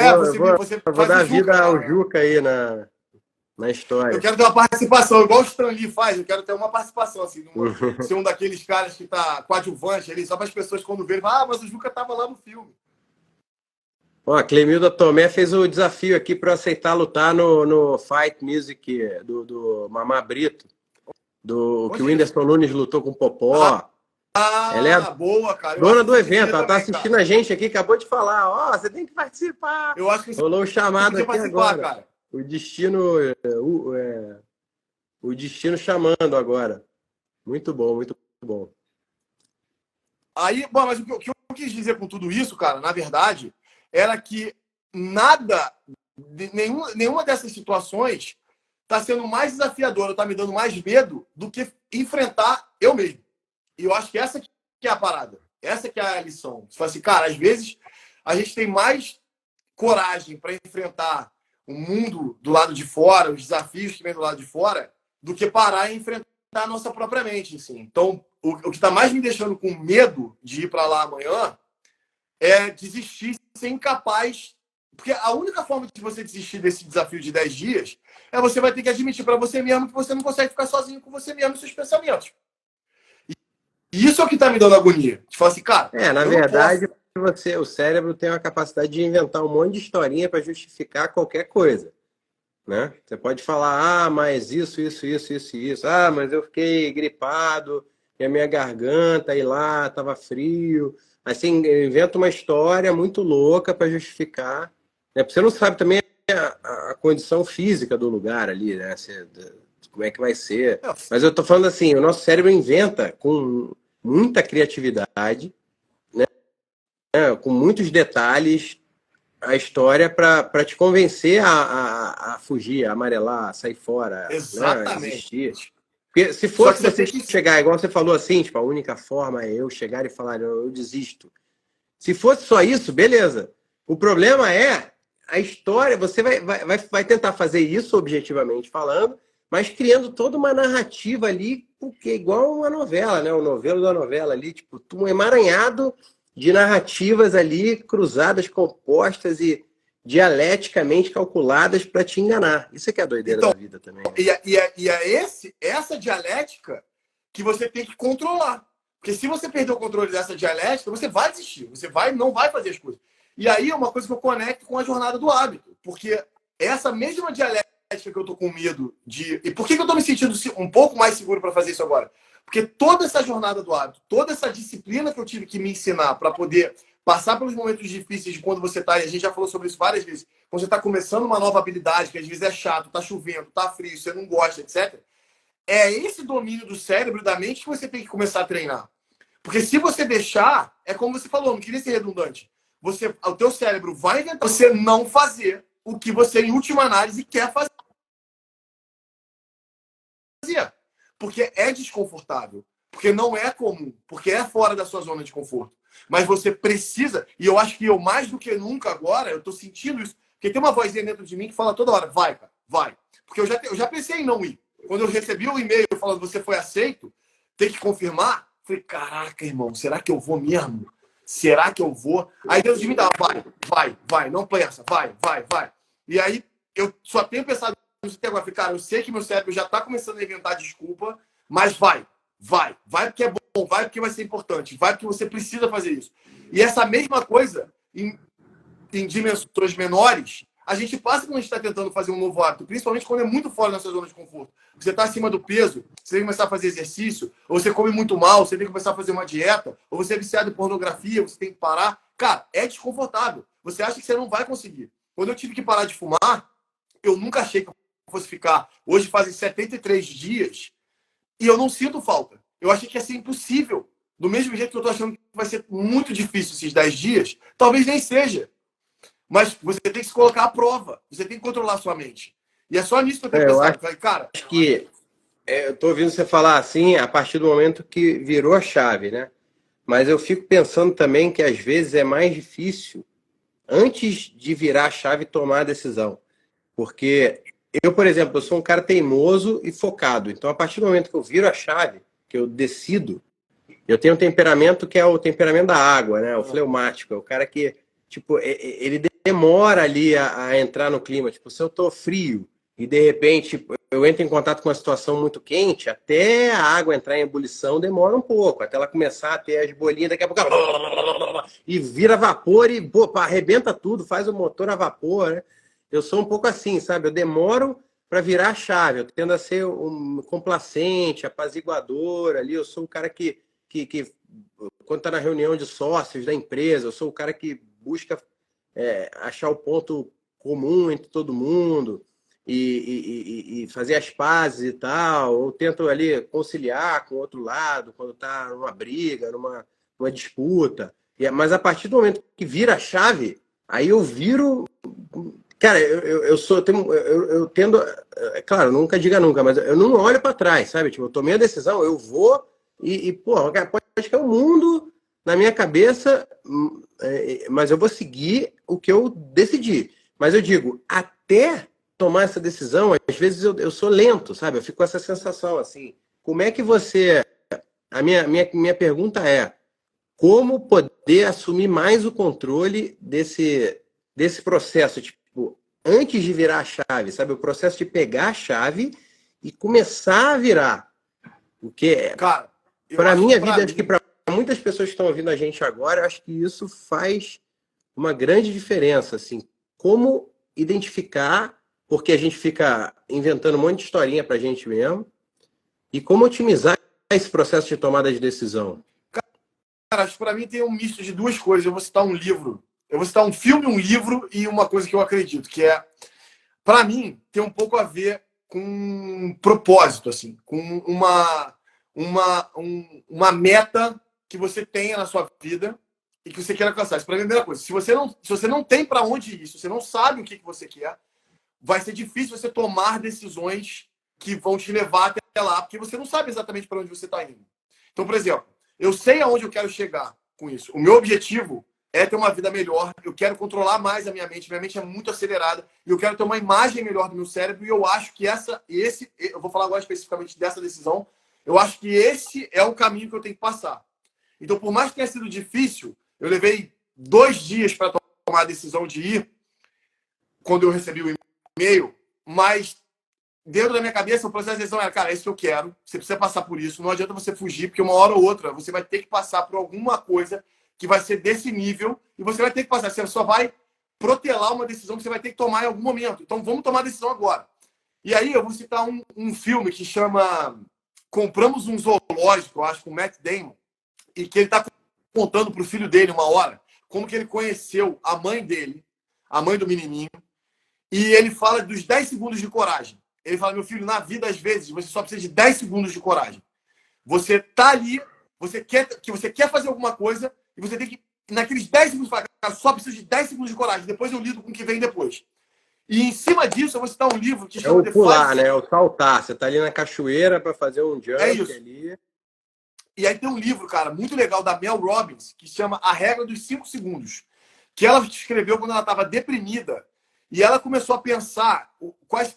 dar vida ao Juca aí na história. Eu quero ter uma participação, igual o Stan Lee faz. Eu quero ter uma participação, assim. Ser um daqueles caras que tá coadjuvante ali, só para as pessoas quando verem, mas o Juca tava lá no filme. Ó, a Clemilda Tomé fez o desafio aqui para aceitar lutar no Fight Music do Mamá Brito. Que o Whindersson Nunes lutou com o Popó. Ela é boa, cara. Dona do evento, ela tá assistindo a gente aqui, acabou de falar. Ó, você tem que participar. Eu acho que rolou um chamado aqui agora. Cara. O destino chamando agora. Muito bom, muito bom. Aí, bom, mas o que eu quis dizer com tudo isso, cara, na verdade, era que nada, nenhuma dessas situações está sendo mais desafiadora, está me dando mais medo do que enfrentar eu mesmo. E eu acho que essa que é a parada. Essa que é a lição. Você fala assim, cara, às vezes a gente tem mais coragem para enfrentar o mundo do lado de fora, os desafios que vem do lado de fora, do que parar e enfrentar a nossa própria mente. Assim. Então, o que está mais me deixando com medo de ir para lá amanhã é desistir, ser incapaz. Porque a única forma de você desistir desse desafio de 10 dias é você vai ter que admitir para você mesmo que você não consegue ficar sozinho com você mesmo e seus pensamentos. E isso é o que está me dando agonia. De falar assim, cara, Na eu não verdade, posso. o cérebro tem a capacidade de inventar um monte de historinha para justificar qualquer coisa, né? Você pode falar, mas isso. Ah, mas eu fiquei gripado e a minha garganta aí lá estava frio. Assim, inventa uma história muito louca para justificar, né? Porque você não sabe também a condição física do lugar ali, né? Como é que vai ser. Mas eu tô falando assim, o nosso cérebro inventa com muita criatividade, né? Com muitos detalhes, a história para te convencer a fugir, a amarelar, a sair fora, né? A Exatamente. desistir. Porque se Só que fosse você você tem que. chegar, igual você falou assim, tipo, a única forma é eu chegar e falar, eu desisto. Se fosse só isso, beleza. O problema é a história, você vai tentar fazer isso objetivamente falando, mas criando toda uma narrativa ali, porque é igual uma novela, né? O novelo da novela ali, tipo, um emaranhado de narrativas ali cruzadas, compostas e dialeticamente calculadas para te enganar. Isso é que é a doideira Então, da vida também, né? essa dialética que você tem que controlar. Porque se você perder o controle dessa dialética, você vai desistir, não vai fazer as coisas. E aí é uma coisa que eu conecto com a jornada do hábito. Porque essa mesma dialética que eu tô com medo de. E por que eu tô me sentindo um pouco mais seguro para fazer isso agora? Porque toda essa jornada do hábito, toda essa disciplina que eu tive que me ensinar para poder passar pelos momentos difíceis de quando você está, e a gente já falou sobre isso várias vezes, quando você está começando uma nova habilidade, que às vezes é chato, está chovendo, está frio, você não gosta, etc. É esse domínio do cérebro e da mente que você tem que começar a treinar. Porque se você deixar, é como você falou, não queria ser redundante. O teu cérebro vai inventar você não fazer o que você, em última análise, quer fazer. Porque é desconfortável. Porque não é comum. Porque é fora da sua zona de conforto. Mas você precisa, e eu acho que eu mais do que nunca agora, eu tô sentindo isso, porque tem uma vozinha dentro de mim que fala toda hora, vai, cara, vai. Porque eu já pensei em não ir. Quando eu recebi o e-mail falando você foi aceito, tem que confirmar, falei, caraca, irmão, será que eu vou mesmo? Será que eu vou? Aí Deus me dá, vai, não pensa, vai. E aí eu só tenho pensado nisso até agora. Falei, cara, eu sei que meu cérebro já tá começando a inventar desculpa, mas vai porque é bom, vai porque vai ser importante, vai porque você precisa fazer isso. E essa mesma coisa, em dimensões menores, a gente passa quando a gente está tentando fazer um novo hábito, principalmente quando é muito fora da sua zona de conforto. Você está acima do peso, você tem que começar a fazer exercício, ou você come muito mal, você tem que começar a fazer uma dieta, ou você é viciado em pornografia, você tem que parar. Cara, é desconfortável. Você acha que você não vai conseguir. Quando eu tive que parar de fumar, eu nunca achei que eu fosse ficar. Hoje fazem 73 dias e eu não sinto falta. Eu achei que ia ser impossível. Do mesmo jeito que eu tô achando que vai ser muito difícil esses 10 dias, talvez nem seja. Mas você tem que se colocar à prova. Você tem que controlar a sua mente. E é só nisso que eu tenho Eu pensado. acho Falei, cara, que eu tô ouvindo você falar assim a partir do momento que virou a chave, né? Mas eu fico pensando também que às vezes é mais difícil antes de virar a chave tomar a decisão. Porque eu, por exemplo, eu sou um cara teimoso e focado. Então, a partir do momento que eu viro a chave, que eu decido, eu tenho um temperamento que é o temperamento da água, né? O fleumático. É o cara que, tipo, ele demora ali a entrar no clima. Tipo, se eu tô frio e de repente eu entro em contato com uma situação muito quente, até a água entrar em ebulição demora um pouco. Até ela começar a ter as bolinhas, daqui a pouco e vira vapor e pô, arrebenta tudo, faz o motor a vapor, né? Eu sou um pouco assim, sabe? Eu demoro para virar a chave. Eu tendo a ser um complacente, apaziguador ali. Eu sou o cara que quando está na reunião de sócios da empresa, eu sou o cara que busca achar o ponto comum entre todo mundo e fazer as pazes e tal. Eu tento ali conciliar com o outro lado quando está numa briga, uma disputa. Mas a partir do momento que vira a chave, aí eu viro. Cara, eu tendo. É claro, nunca diga nunca, mas eu não olho para trás, sabe? Tipo, eu tomei a decisão, eu vou pô, cara, pode que é o mundo na minha cabeça, mas eu vou seguir o que eu decidi. Mas eu digo, até tomar essa decisão, às vezes eu sou lento, sabe? Eu fico com essa sensação assim. Como é que você. A minha pergunta é: como poder assumir mais o controle desse processo? Tipo, antes de virar a chave, sabe? O processo de pegar a chave e começar a virar. O que Cara, para a minha vida, acho que para muitas pessoas que estão ouvindo a gente agora, acho que isso faz uma grande diferença, assim. Como identificar, porque a gente fica inventando um monte de historinha para a gente mesmo, e como otimizar esse processo de tomada de decisão. Cara, acho que para mim tem um misto de duas coisas. Eu vou citar um livro, eu vou citar um filme, um livro e uma coisa que eu acredito, que é, para mim, tem um pouco a ver com um propósito, assim, com uma meta que você tenha na sua vida e que você queira alcançar. Isso para mim é a primeira coisa. Se você não tem para onde ir, se você não sabe o que você quer, vai ser difícil você tomar decisões que vão te levar até lá, porque você não sabe exatamente para onde você está indo. Então, por exemplo, eu sei aonde eu quero chegar com isso. O meu objetivo é ter uma vida melhor. Eu quero controlar mais a minha mente. Minha mente é muito acelerada. E eu quero ter uma imagem melhor do meu cérebro. E eu acho que eu vou falar agora especificamente dessa decisão. Eu acho que esse é o caminho que eu tenho que passar. Então, por mais que tenha sido difícil, eu levei 2 dias para tomar a decisão de ir, quando eu recebi o e-mail, mas dentro da minha cabeça, o processo de decisão era, cara, é isso que eu quero, você precisa passar por isso, não adianta você fugir, porque uma hora ou outra você vai ter que passar por alguma coisa que vai ser desse nível e você vai ter que passar, você só vai protelar uma decisão que você vai ter que tomar em algum momento. Então, vamos tomar a decisão agora. E aí, eu vou citar um filme que chama Compramos um Zoológico, eu acho, com o Matt Damon, e que ele está contando para o filho dele uma hora como que ele conheceu a mãe dele, a mãe do menininho, e ele fala dos 10 segundos de coragem. Ele fala, meu filho, na vida, às vezes, você só precisa de 10 segundos de coragem. Você tá ali, você quer fazer alguma coisa, e você tem que, naqueles 10 segundos, falar, cara, só preciso de 10 segundos de coragem, depois eu lido com o que vem depois. E em cima disso, eu vou citar um livro que chama... É o pular, né? É o saltar. Você tá ali na cachoeira para fazer um jump ali. E aí tem um livro, cara, muito legal, da Mel Robbins, que chama A Regra dos 5 Segundos, que ela escreveu quando ela estava deprimida. E ela começou a pensar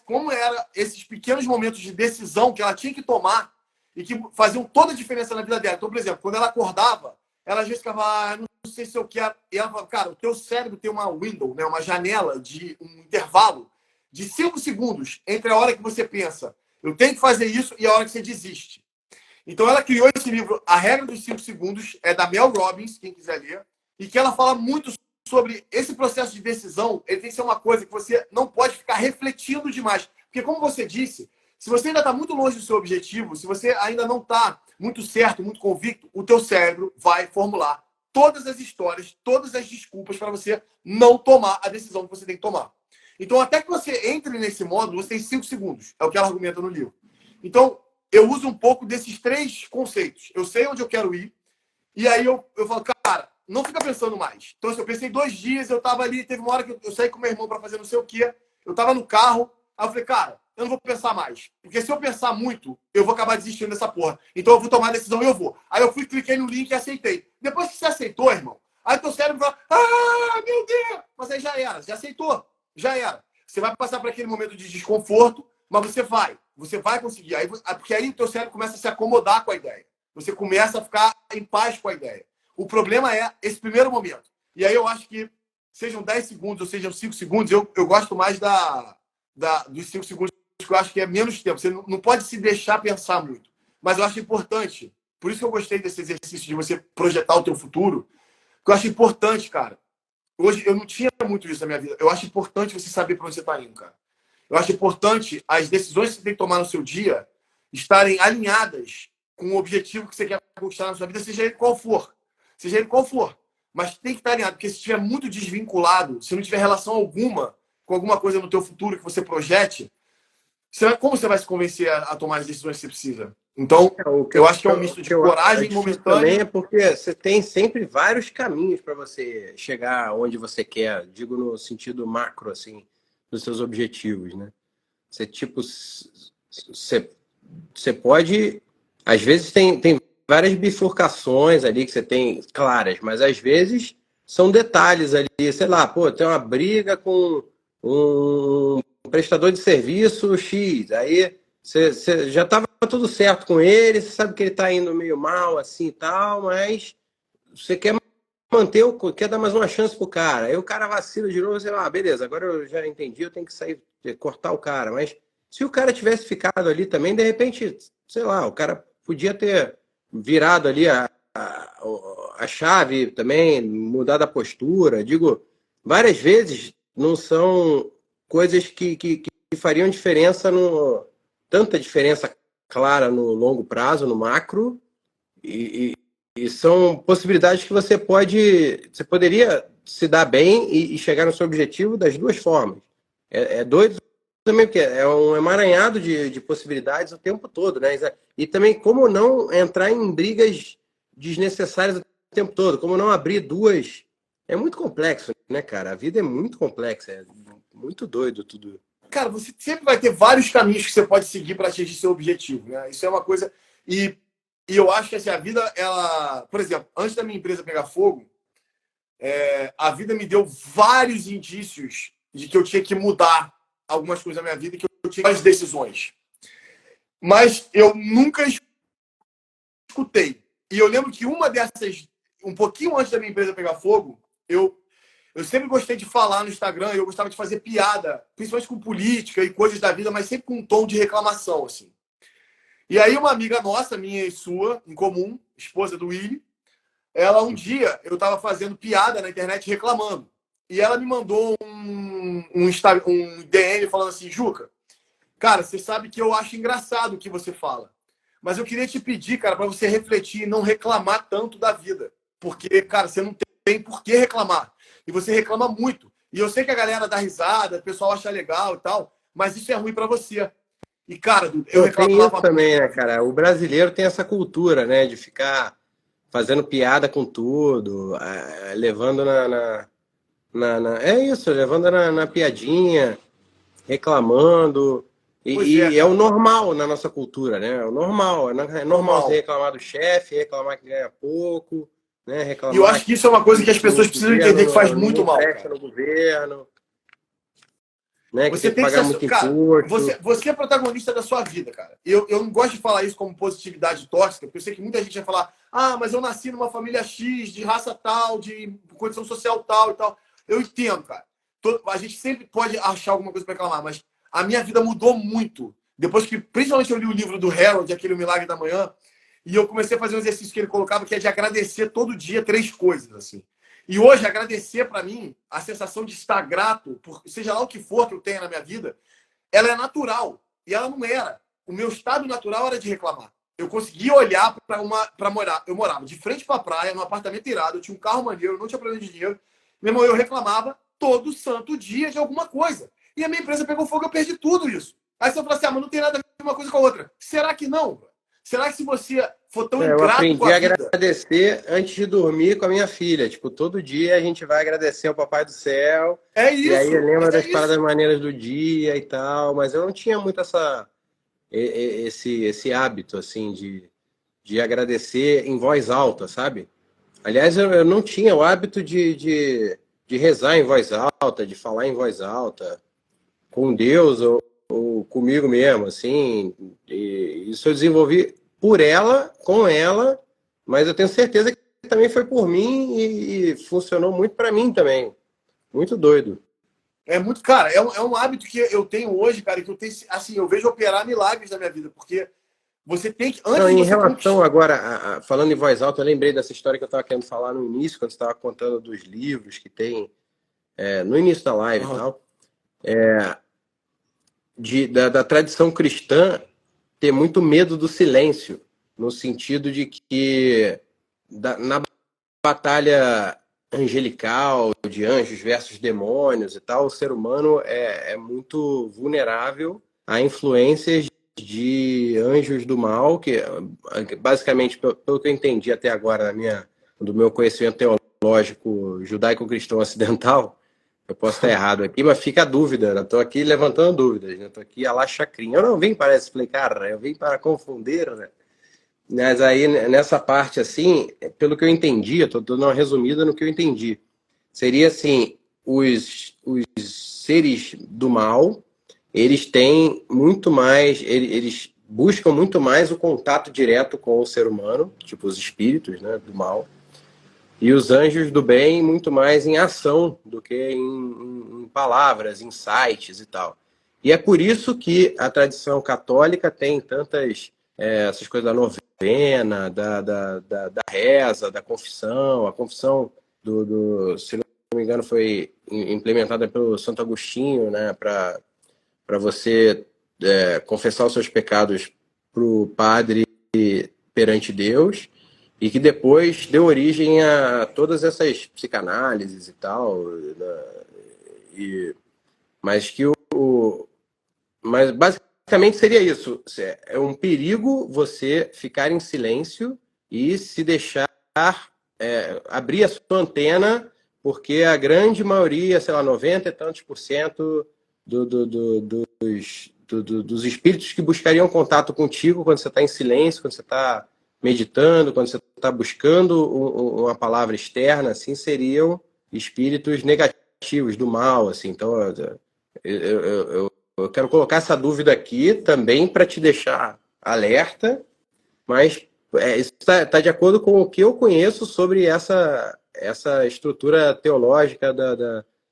como eram esses pequenos momentos de decisão que ela tinha que tomar e que faziam toda a diferença na vida dela. Então, por exemplo, quando ela acordava, ela às vezes ficava, não sei se eu quero. E ela falava, cara, o teu cérebro tem uma window, né, uma janela, um intervalo de 5 segundos entre a hora que você pensa, eu tenho que fazer isso, e a hora que você desiste. Então, ela criou esse livro, A Regra dos 5 Segundos, é da Mel Robbins, quem quiser ler, e que ela fala muito sobre esse processo de decisão. Ele tem que ser uma coisa que você não pode ficar refletindo demais. Porque, como você disse, se você ainda está muito longe do seu objetivo, se você ainda não está muito certo, muito convicto, o teu cérebro vai formular todas as histórias, todas as desculpas para você não tomar a decisão que você tem que tomar. Então, até que você entre nesse módulo, você tem 5 segundos. É o que ela argumenta no livro. Então, eu uso um pouco desses 3 conceitos. Eu sei onde eu quero ir, e aí eu falo, cara, não fica pensando mais. Então, assim, eu pensei 2 dias, eu estava ali, teve uma hora que eu saí com meu irmão para fazer não sei o quê, eu estava no carro, aí eu falei, cara, eu não vou pensar mais. Porque se eu pensar muito, eu vou acabar desistindo dessa porra. Então eu vou tomar a decisão e eu vou. Aí eu fui, cliquei no link e aceitei. Depois que você aceitou, irmão, aí teu cérebro fala, meu Deus! Mas aí já era, já aceitou, já era. Você vai passar por aquele momento de desconforto, mas você vai conseguir. Porque aí o teu cérebro começa a se acomodar com a ideia. Você começa a ficar em paz com a ideia. O problema é esse primeiro momento. E aí eu acho que sejam 10 segundos ou sejam 5 segundos, eu gosto mais dos 5 segundos, que eu acho que é menos tempo. Você não pode se deixar pensar muito. Mas eu acho importante, por isso que eu gostei desse exercício de você projetar o teu futuro, que eu acho importante, cara. Hoje eu não tinha muito isso na minha vida. Eu acho importante você saber para onde você está indo, cara. Eu acho importante as decisões que você tem que tomar no seu dia estarem alinhadas com o objetivo que você quer conquistar na sua vida, seja ele qual for. Seja ele qual for. Mas tem que estar alinhado, porque se estiver muito desvinculado, se não tiver relação alguma com alguma coisa no teu futuro que você projete, como você vai se convencer a tomar as decisões que você precisa? Então, O que eu acho que é um o misto de que eu acho coragem difícil também momentânea. é porque você tem sempre vários caminhos para você chegar onde você quer, digo no sentido macro, assim, dos seus objetivos, né? Você, tipo, você pode. Às vezes tem várias bifurcações ali que você tem claras, mas às vezes são detalhes ali, sei lá, pô, tem uma briga com um prestador de serviço X, aí você já estava tudo certo com ele, você sabe que ele está indo meio mal assim e tal, mas você quer manter, quer dar mais uma chance pro cara. Aí o cara vacila de novo, você, beleza, agora eu já entendi, eu tenho que sair, cortar o cara. Mas se o cara tivesse ficado ali também, de repente, sei lá, o cara podia ter virado ali a chave também, mudado a postura. Digo, várias vezes não são coisas que fariam diferença no. Tanta diferença clara no longo prazo, no macro, e, e são possibilidades que você poderia se dar bem e chegar no seu objetivo das duas formas. É doido também, porque é um emaranhado de possibilidades o tempo todo, né? E também como não entrar em brigas desnecessárias o tempo todo, como não abrir duas. É muito complexo, né, cara? A vida é muito complexa, é muito doido tudo. Cara, você sempre vai ter vários caminhos que você pode seguir para atingir seu objetivo, né? Isso é uma coisa. E eu acho que assim, a vida, ela. Por exemplo, antes da minha empresa pegar fogo, a vida me deu vários indícios de que eu tinha que mudar algumas coisas na minha vida, que eu tinha as decisões. Mas eu nunca escutei. E eu lembro que uma dessas, um pouquinho antes da minha empresa pegar fogo, eu sempre gostei de falar no Instagram, eu gostava de fazer piada, principalmente com política e coisas da vida, mas sempre com um tom de reclamação, assim. E aí uma amiga nossa, minha e sua, em comum, esposa do Willi, ela um dia, eu estava fazendo piada na internet reclamando. E ela me mandou um DM falando assim, Juca, cara, você sabe que eu acho engraçado o que você fala. Mas eu queria te pedir, cara, para você refletir e não reclamar tanto da vida. Porque, cara, você não tem por que reclamar. E você reclama muito. E eu sei que a galera dá risada, o pessoal acha legal e tal, mas isso é ruim para você. E, cara, eu Pô, tem isso reclamava muito também, da né, vida. cara? O brasileiro tem essa cultura, né, de ficar fazendo piada com tudo, levando é isso, levando na piadinha, reclamando. Pois é, E é o cara. normal na nossa cultura, né? É o normal. É normal você Normal. reclamar do chefe, reclamar que ganha pouco, né? E eu Reclamar acho que isso é uma coisa que as que o pessoas precisam entender que faz governo muito não mal, presta cara. no governo, né? Que Você tem que tem que pagar ser. muito Cara, imposto. você é protagonista da sua vida, cara. Eu não gosto de falar isso como positividade tóxica, porque eu sei que muita gente vai falar: mas eu nasci numa família X, de raça tal, de condição social tal e tal. Eu entendo, cara. A gente sempre pode achar alguma coisa para reclamar, mas a minha vida mudou muito. Depois que, principalmente, eu li o livro do Harold, aquele O Milagre da Manhã, e eu comecei a fazer um exercício que ele colocava, que é de agradecer todo dia 3 coisas, assim. E hoje, agradecer para mim, a sensação de estar grato, por seja lá o que for que eu tenha na minha vida, ela é natural. E ela não era. O meu estado natural era de reclamar. Eu conseguia olhar para morar. Eu morava de frente para a praia, num apartamento irado, eu tinha um carro maneiro, eu não tinha problema de dinheiro. Meu irmão, eu reclamava todo santo dia de alguma coisa. E a minha empresa pegou fogo, eu perdi tudo isso. Aí você fala assim: mas não tem nada a ver uma coisa com a outra. Será que não? Será que se você for tão Eu ingrato com aprendi a a vida. agradecer antes de dormir com a minha filha. Tipo, todo dia a gente vai agradecer ao Papai do Céu. É E aí isso, lembra mas é das paradas isso. maneiras do dia e tal. Mas eu não tinha muito esse hábito, assim, de agradecer em voz alta, sabe? Aliás, eu não tinha o hábito de rezar em voz alta, de falar em voz alta com Deus ou comigo mesmo, assim. E isso eu desenvolvi por ela, com ela, mas eu tenho certeza que também foi por mim e funcionou muito para mim também. Muito doido. É muito, cara, é um hábito que eu tenho hoje, cara, que eu tenho, assim, eu vejo operar milagres na minha vida, porque você tem que, antes Não, de em você relação conquistar. agora, falando em voz alta, eu lembrei dessa história que eu estava querendo falar no início, quando você estava contando dos livros que tem no início da live e Uhum. tal, da tradição cristã ter muito medo do silêncio, no sentido de que na batalha angelical, de anjos versus demônios e tal, o ser humano é muito vulnerável a influências de anjos do mal, que basicamente, pelo que eu entendi até agora do meu conhecimento teológico judaico-cristão ocidental, eu posso estar errado aqui, mas fica a dúvida. Eu estou aqui levantando dúvidas, né? Estou aqui a la chacrinha. Eu não vim para explicar, eu vim para confundir, né? Mas aí, nessa parte, assim, pelo que eu entendi, eu estou dando uma resumida no que eu entendi. Seria assim, os seres do mal, eles têm muito mais, eles buscam muito mais o contato direto com o ser humano, tipo os espíritos, né, do mal. E os anjos do bem, muito mais em ação do que em palavras, em sites e tal. E é por isso que a tradição católica tem tantas, essas coisas da novena, da reza, da confissão. A confissão se não me engano, foi implementada pelo Santo Agostinho, né, para você confessar os seus pecados para o padre perante Deus, e que depois deu origem a todas essas psicanálises e tal, né? Mas basicamente seria isso. É um perigo você ficar em silêncio e se deixar abrir a sua antena, porque a grande maioria, sei lá, 90 e tantos por cento dos espíritos que buscariam contato contigo quando você está em silêncio, quando você está meditando, quando você está buscando uma palavra externa, assim, seriam espíritos negativos, do mal, assim. Então, eu quero colocar essa dúvida aqui também para te deixar alerta, mas isso está de acordo com o que eu conheço sobre essa estrutura teológica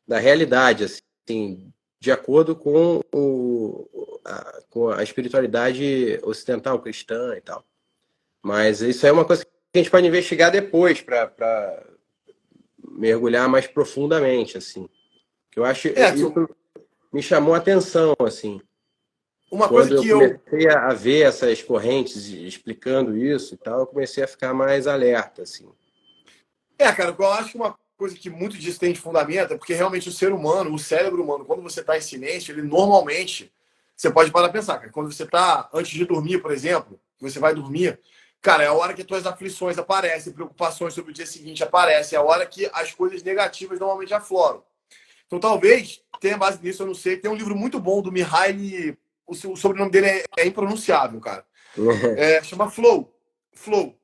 da realidade, assim, de acordo com a espiritualidade ocidental cristã e tal. Mas isso é uma coisa que a gente pode investigar depois para mergulhar mais profundamente, assim. Que eu acho isso me chamou a atenção, assim. Uma Quando coisa eu que comecei a ver essas correntes explicando isso e tal, eu comecei a ficar mais alerta, assim. cara, eu acho que uma coisa que muito disso tem de fundamento é porque realmente o ser humano, o cérebro humano, quando você está em silêncio, ele normalmente, você pode parar a pensar, cara, quando você está antes de dormir, por exemplo, você vai dormir, cara, é a hora que as tuas aflições aparecem, preocupações sobre o dia seguinte aparecem, é a hora que as coisas negativas normalmente afloram. Então talvez tenha base nisso, eu não sei. Tem um livro muito bom do Mihaly, o sobrenome dele é impronunciável, cara. Chama Flow,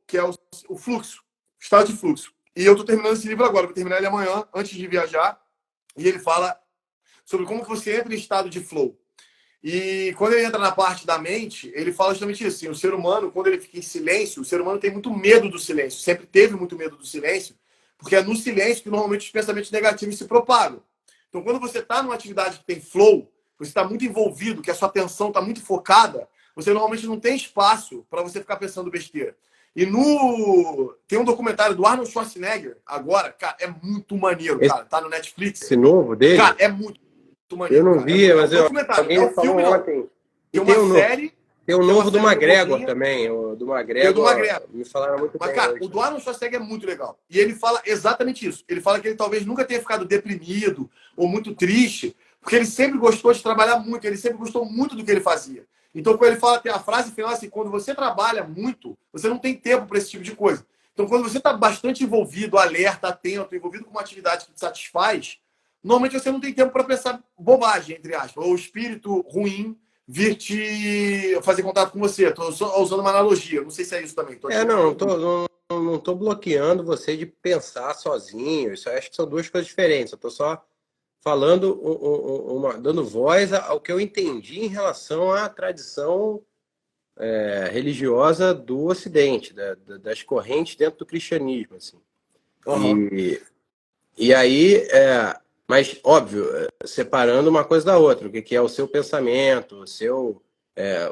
que é o fluxo, estado de fluxo. E eu estou terminando esse livro agora, vou terminar ele amanhã, antes de viajar. E ele fala sobre como você entra em estado de flow. E quando ele entra na parte da mente, ele fala justamente isso. Assim, o ser humano, quando ele fica em silêncio, o ser humano tem muito medo do silêncio. Sempre teve muito medo do silêncio, porque é no silêncio que normalmente os pensamentos negativos se propagam. Então, quando você está numa atividade que tem flow, você está muito envolvido, que a sua atenção está muito focada, você normalmente não tem espaço para você ficar pensando besteira. E tem um documentário do Arnold Schwarzenegger, agora, cara, é muito maneiro, cara. Tá no Netflix. Esse novo dele? Cara, é muito maneiro. Eu não vi, mas alguém é um filme, não. Ontem. Tem uma série. Tem o novo do McGregor também. O do McGregor. Me falaram muito bem. Mas, cara, o do Arnold Schwarzenegger é muito legal. E ele fala exatamente isso. Ele fala que ele talvez nunca tenha ficado deprimido ou muito triste, porque ele sempre gostou de trabalhar muito, ele sempre gostou muito do que ele fazia. Então, quando ele fala, tem a frase final assim, quando você trabalha muito, você não tem tempo para esse tipo de coisa. Então, quando você está bastante envolvido, alerta, atento, envolvido com uma atividade que te satisfaz, normalmente você não tem tempo para pensar bobagem, entre aspas, ou o espírito ruim vir te fazer contato com você. Estou usando uma analogia, não sei se é isso também. Não estou bloqueando você de pensar sozinho. Isso acho que são duas coisas diferentes. Eu estou só falando, dando voz ao que eu entendi em relação à tradição religiosa do Ocidente, das correntes dentro do cristianismo, assim. Uhum. E aí, mas óbvio, separando uma coisa da outra, o que é o seu pensamento,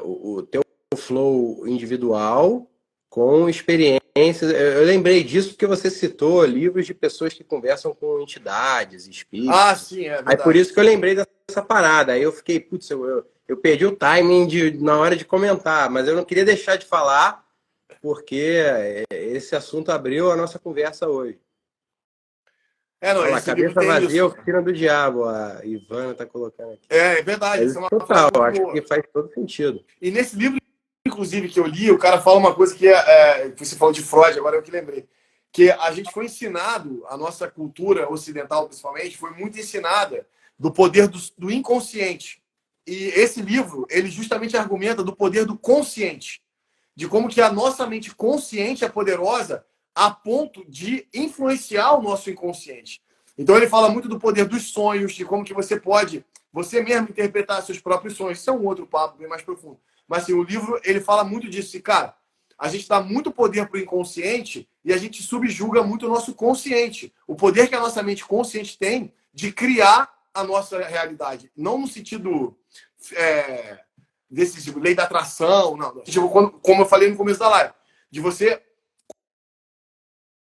o teu flow individual com experiências. Eu lembrei disso porque você citou livros de pessoas que conversam com entidades, espíritos. Ah, sim, é verdade. Aí por isso que eu lembrei dessa parada. Aí eu fiquei, putz, eu perdi o timing na hora de comentar, mas eu não queria deixar de falar, porque esse assunto abriu a nossa conversa hoje. Não, Olha lá, esse livro cabeça tem vazia é isso. oficina do diabo, a Ivana tá colocando aqui. É verdade, Mas isso é uma total, frase muito acho que boa. faz todo sentido. E nesse livro, inclusive, que eu li, o cara fala uma coisa que você falou de Freud, agora eu que lembrei. Que a gente foi ensinado, a nossa cultura ocidental, principalmente, foi muito ensinada do poder do inconsciente. E esse livro, ele justamente argumenta do poder do consciente. De como que a nossa mente consciente é poderosa a ponto de influenciar o nosso inconsciente. Então ele fala muito do poder dos sonhos, de como que você pode, você mesmo interpretar seus próprios sonhos. Isso é um outro papo bem mais profundo. Mas assim, o livro, ele fala muito disso. E, cara, a gente dá muito poder para o inconsciente e a gente subjuga muito o nosso consciente. O poder que a nossa mente consciente tem de criar a nossa realidade. Não no sentido desse tipo, lei da atração, não. Tipo, como eu falei no começo da live, de você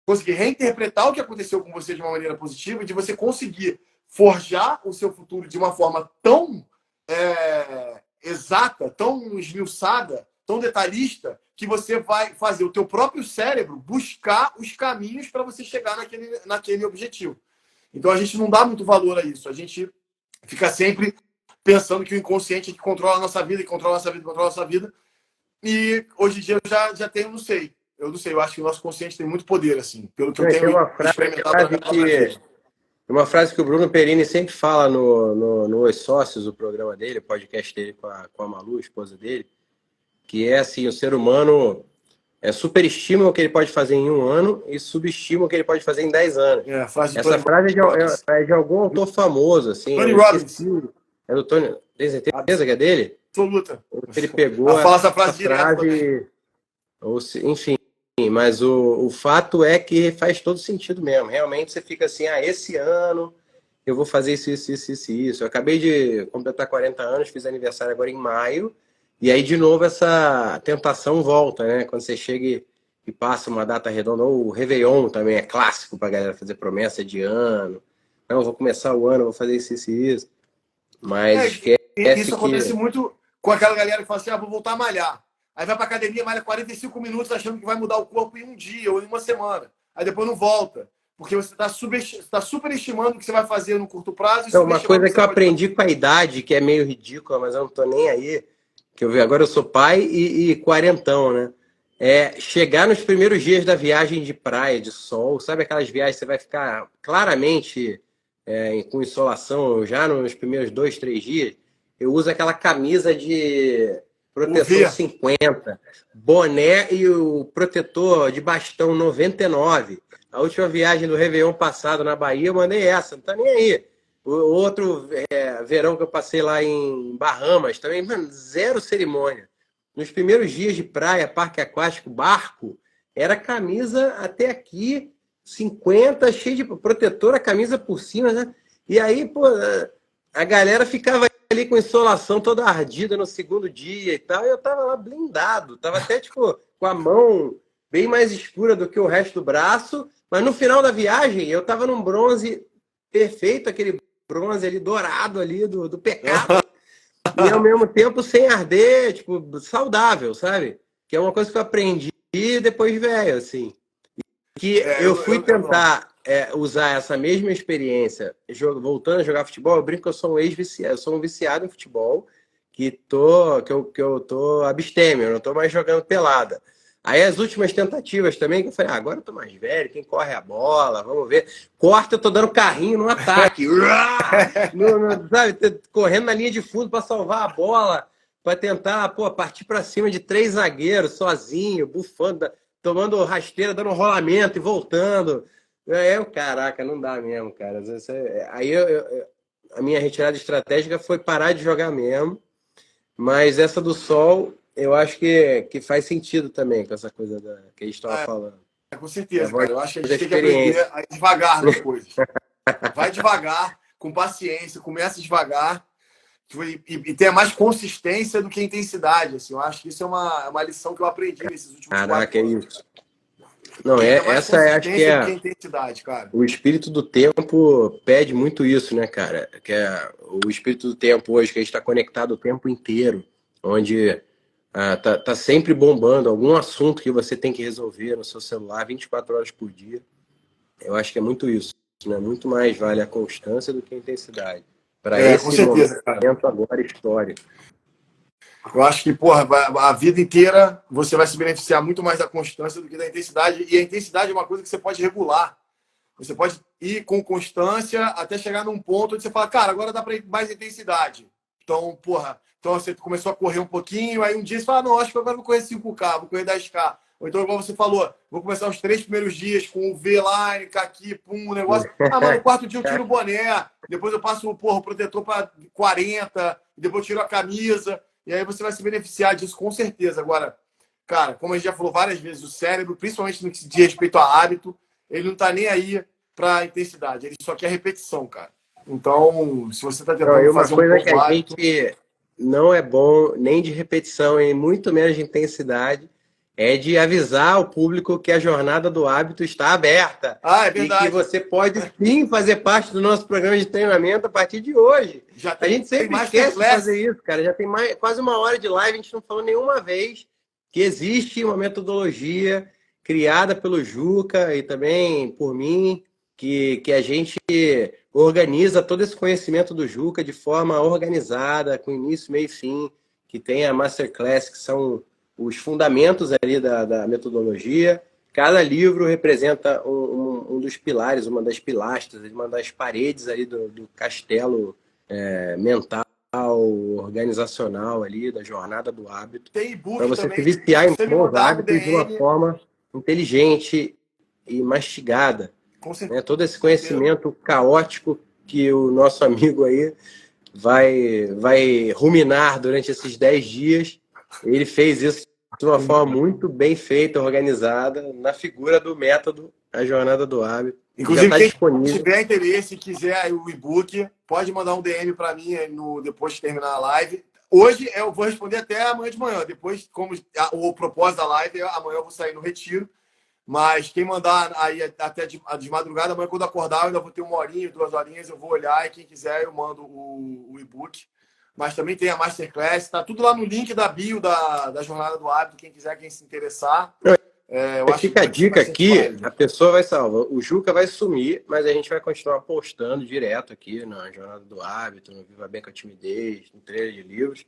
conseguir reinterpretar o que aconteceu com você de uma maneira positiva, de você conseguir forjar o seu futuro de uma forma tão exata, tão esmiuçada, tão detalhista, que você vai fazer o teu próprio cérebro buscar os caminhos para você chegar naquele objetivo. Então a gente não dá muito valor a isso. A gente fica sempre pensando que o inconsciente é que controla a nossa vida, que controla a nossa vida, controla a nossa vida. E hoje em dia eu já tenho, não sei. Eu não sei, eu acho que o nosso consciente tem muito poder, assim, pelo que eu tenho experimentado na minha própria vida. Uma frase que o Bruno Perini sempre fala no Os Sócios, o programa dele, o podcast dele com a Malu, a esposa dele, que é assim, o ser humano superestima o que ele pode fazer em 1 ano e subestima o que ele pode fazer em 10 anos. Essa frase é de algum autor famoso, assim. Tony Robbins. É do Tony. Tem certeza que é dele? Absoluta. Ele pegou essa frase enfim, mas o fato é que faz todo sentido mesmo. Realmente você fica assim, esse ano eu vou fazer isso. Eu acabei de completar 40 anos, fiz aniversário agora em maio, e aí de novo essa tentação volta, né? Quando você chega e passa uma data redonda, ou o Réveillon também é clássico para a galera fazer promessa de ano. Não, eu vou começar o ano, vou fazer isso. Mas isso acontece muito com aquela galera que fala assim, vou voltar a malhar. Aí vai pra academia, malha 45 minutos achando que vai mudar o corpo em um dia ou em uma semana. Aí depois não volta. Porque você está superestimando o que você vai fazer no curto prazo. Então, uma coisa que eu aprendi com a idade, que é meio ridícula, mas eu não tô nem aí, que eu vi agora, eu sou pai e quarentão, né? É chegar nos primeiros dias da viagem de praia, de sol, sabe aquelas viagens que você vai ficar claramente com insolação já nos primeiros 2, 3 dias? Eu uso aquela camisa de proteção 50, boné e o protetor de bastão 99. A última viagem do Réveillon passado na Bahia, eu mandei essa, não tá nem aí. O outro verão que eu passei lá em Bahamas, também, mano, zero cerimônia. Nos primeiros dias de praia, parque aquático, barco, era camisa até aqui, 50, cheio de protetor, a camisa por cima, né? E aí, pô, a galera ficava ali com insolação toda ardida no segundo dia e tal, e eu tava lá blindado, tava até, tipo, com a mão bem mais escura do que o resto do braço, mas no final da viagem eu tava num bronze perfeito, aquele bronze ali dourado ali do pecado, e ao mesmo tempo sem arder, tipo, saudável, sabe? Que é uma coisa que eu aprendi depois de velho, assim. Que eu fui tentar usar essa mesma experiência voltando a jogar futebol. Eu brinco que eu sou um ex-viciado, eu sou um viciado em futebol que eu tô abstêmio, eu não tô mais jogando pelada. Aí as últimas tentativas também, que eu falei, agora eu tô mais velho, quem corre a bola, vamos ver. Corta, eu tô dando carrinho no ataque. Sabe, correndo na linha de fundo para salvar a bola, para tentar, partir para cima de 3 zagueiros, sozinho, bufando, tomando rasteira, dando rolamento e voltando. Caraca, não dá mesmo, cara. Aí a minha retirada estratégica foi parar de jogar mesmo. Mas essa do sol, eu acho que faz sentido também com essa coisa que a gente estava falando. Com certeza, cara. Eu acho que a gente tem que aprender a ir devagar nas coisas. Vai devagar, com paciência, começa devagar e tenha mais consistência do que intensidade. Assim. Eu acho que isso é uma lição que eu aprendi nesses últimos 4 anos. Caraca, é isso. Não, essa acho que é intensidade, cara. O espírito do tempo pede muito isso, né, cara? Que é o espírito do tempo hoje, que a gente está conectado o tempo inteiro, onde tá sempre bombando algum assunto que você tem que resolver no seu celular 24 horas por dia. Eu acho que é muito isso. né? Muito mais vale a constância do que a intensidade. Para Com esse certeza, cara. momento agora histórico. Eu acho que, porra, a vida inteira você vai se beneficiar muito mais da constância do que da intensidade. E a intensidade é uma coisa que você pode regular. Você pode ir com constância até chegar num ponto onde você fala, cara, agora dá para ir mais intensidade. Então, porra, então você começou a correr um pouquinho, aí um dia você fala, não, acho que agora vou correr 5K, vou correr 10K. Ou então, igual você falou, vou começar os 3 primeiros dias com o V-Line, caqui, pum, um negócio. Ah, mas no quarto dia eu tiro o boné, depois eu passo porra, o protetor para 40, depois eu tiro a camisa. E aí você vai se beneficiar disso com certeza. Agora, cara, como a gente já falou várias vezes, o cérebro, principalmente no que se diz respeito a hábito, ele não tá nem aí para intensidade, ele só quer repetição, cara. Então, se você está tentando fazer um coisa que a hábito, gente não é bom nem de repetição e muito menos de intensidade é de avisar o público que a jornada do hábito está aberta. é verdade. E que você pode sim fazer parte do nosso programa de treinamento a partir de hoje. A gente sempre esquece de fazer isso, cara. Já tem quase uma hora de live, a gente não falou nenhuma vez que existe uma metodologia criada pelo Juca e também por mim, que a gente organiza todo esse conhecimento do Juca de forma organizada, com início, meio e fim, que tem a Masterclass, que são os fundamentos ali da metodologia. Cada livro representa um dos pilares, uma das pilastras, uma das paredes ali do castelo mental, organizacional ali, da jornada do hábito. Tem e-book para você também. se viciar em bons hábitos de uma forma inteligente e mastigada. Todo esse conhecimento caótico que o nosso amigo aí vai ruminar durante esses 10 dias. Ele fez isso de uma forma muito bem feita, organizada, na figura do método, a jornada do hábito. Inclusive, tá quem tiver interesse e quiser o e-book, pode mandar um DM para mim depois de terminar a live. Hoje eu vou responder até amanhã de manhã. Depois, como o propósito da live, amanhã eu vou sair no retiro. Mas quem mandar aí até de madrugada, amanhã quando acordar, eu ainda vou ter 1 horinha, 2 horinhas, eu vou olhar e quem quiser eu mando o e-book. Mas também tem a Masterclass, tá tudo lá no link da bio da Jornada do Hábito, quem quiser, quem se interessar. Fica a dica aqui, a pessoa vai salvar. O Juca vai sumir, mas a gente vai continuar postando direto aqui na Jornada do Hábito, no Viva Bem com a Timidez, no trailer de livros.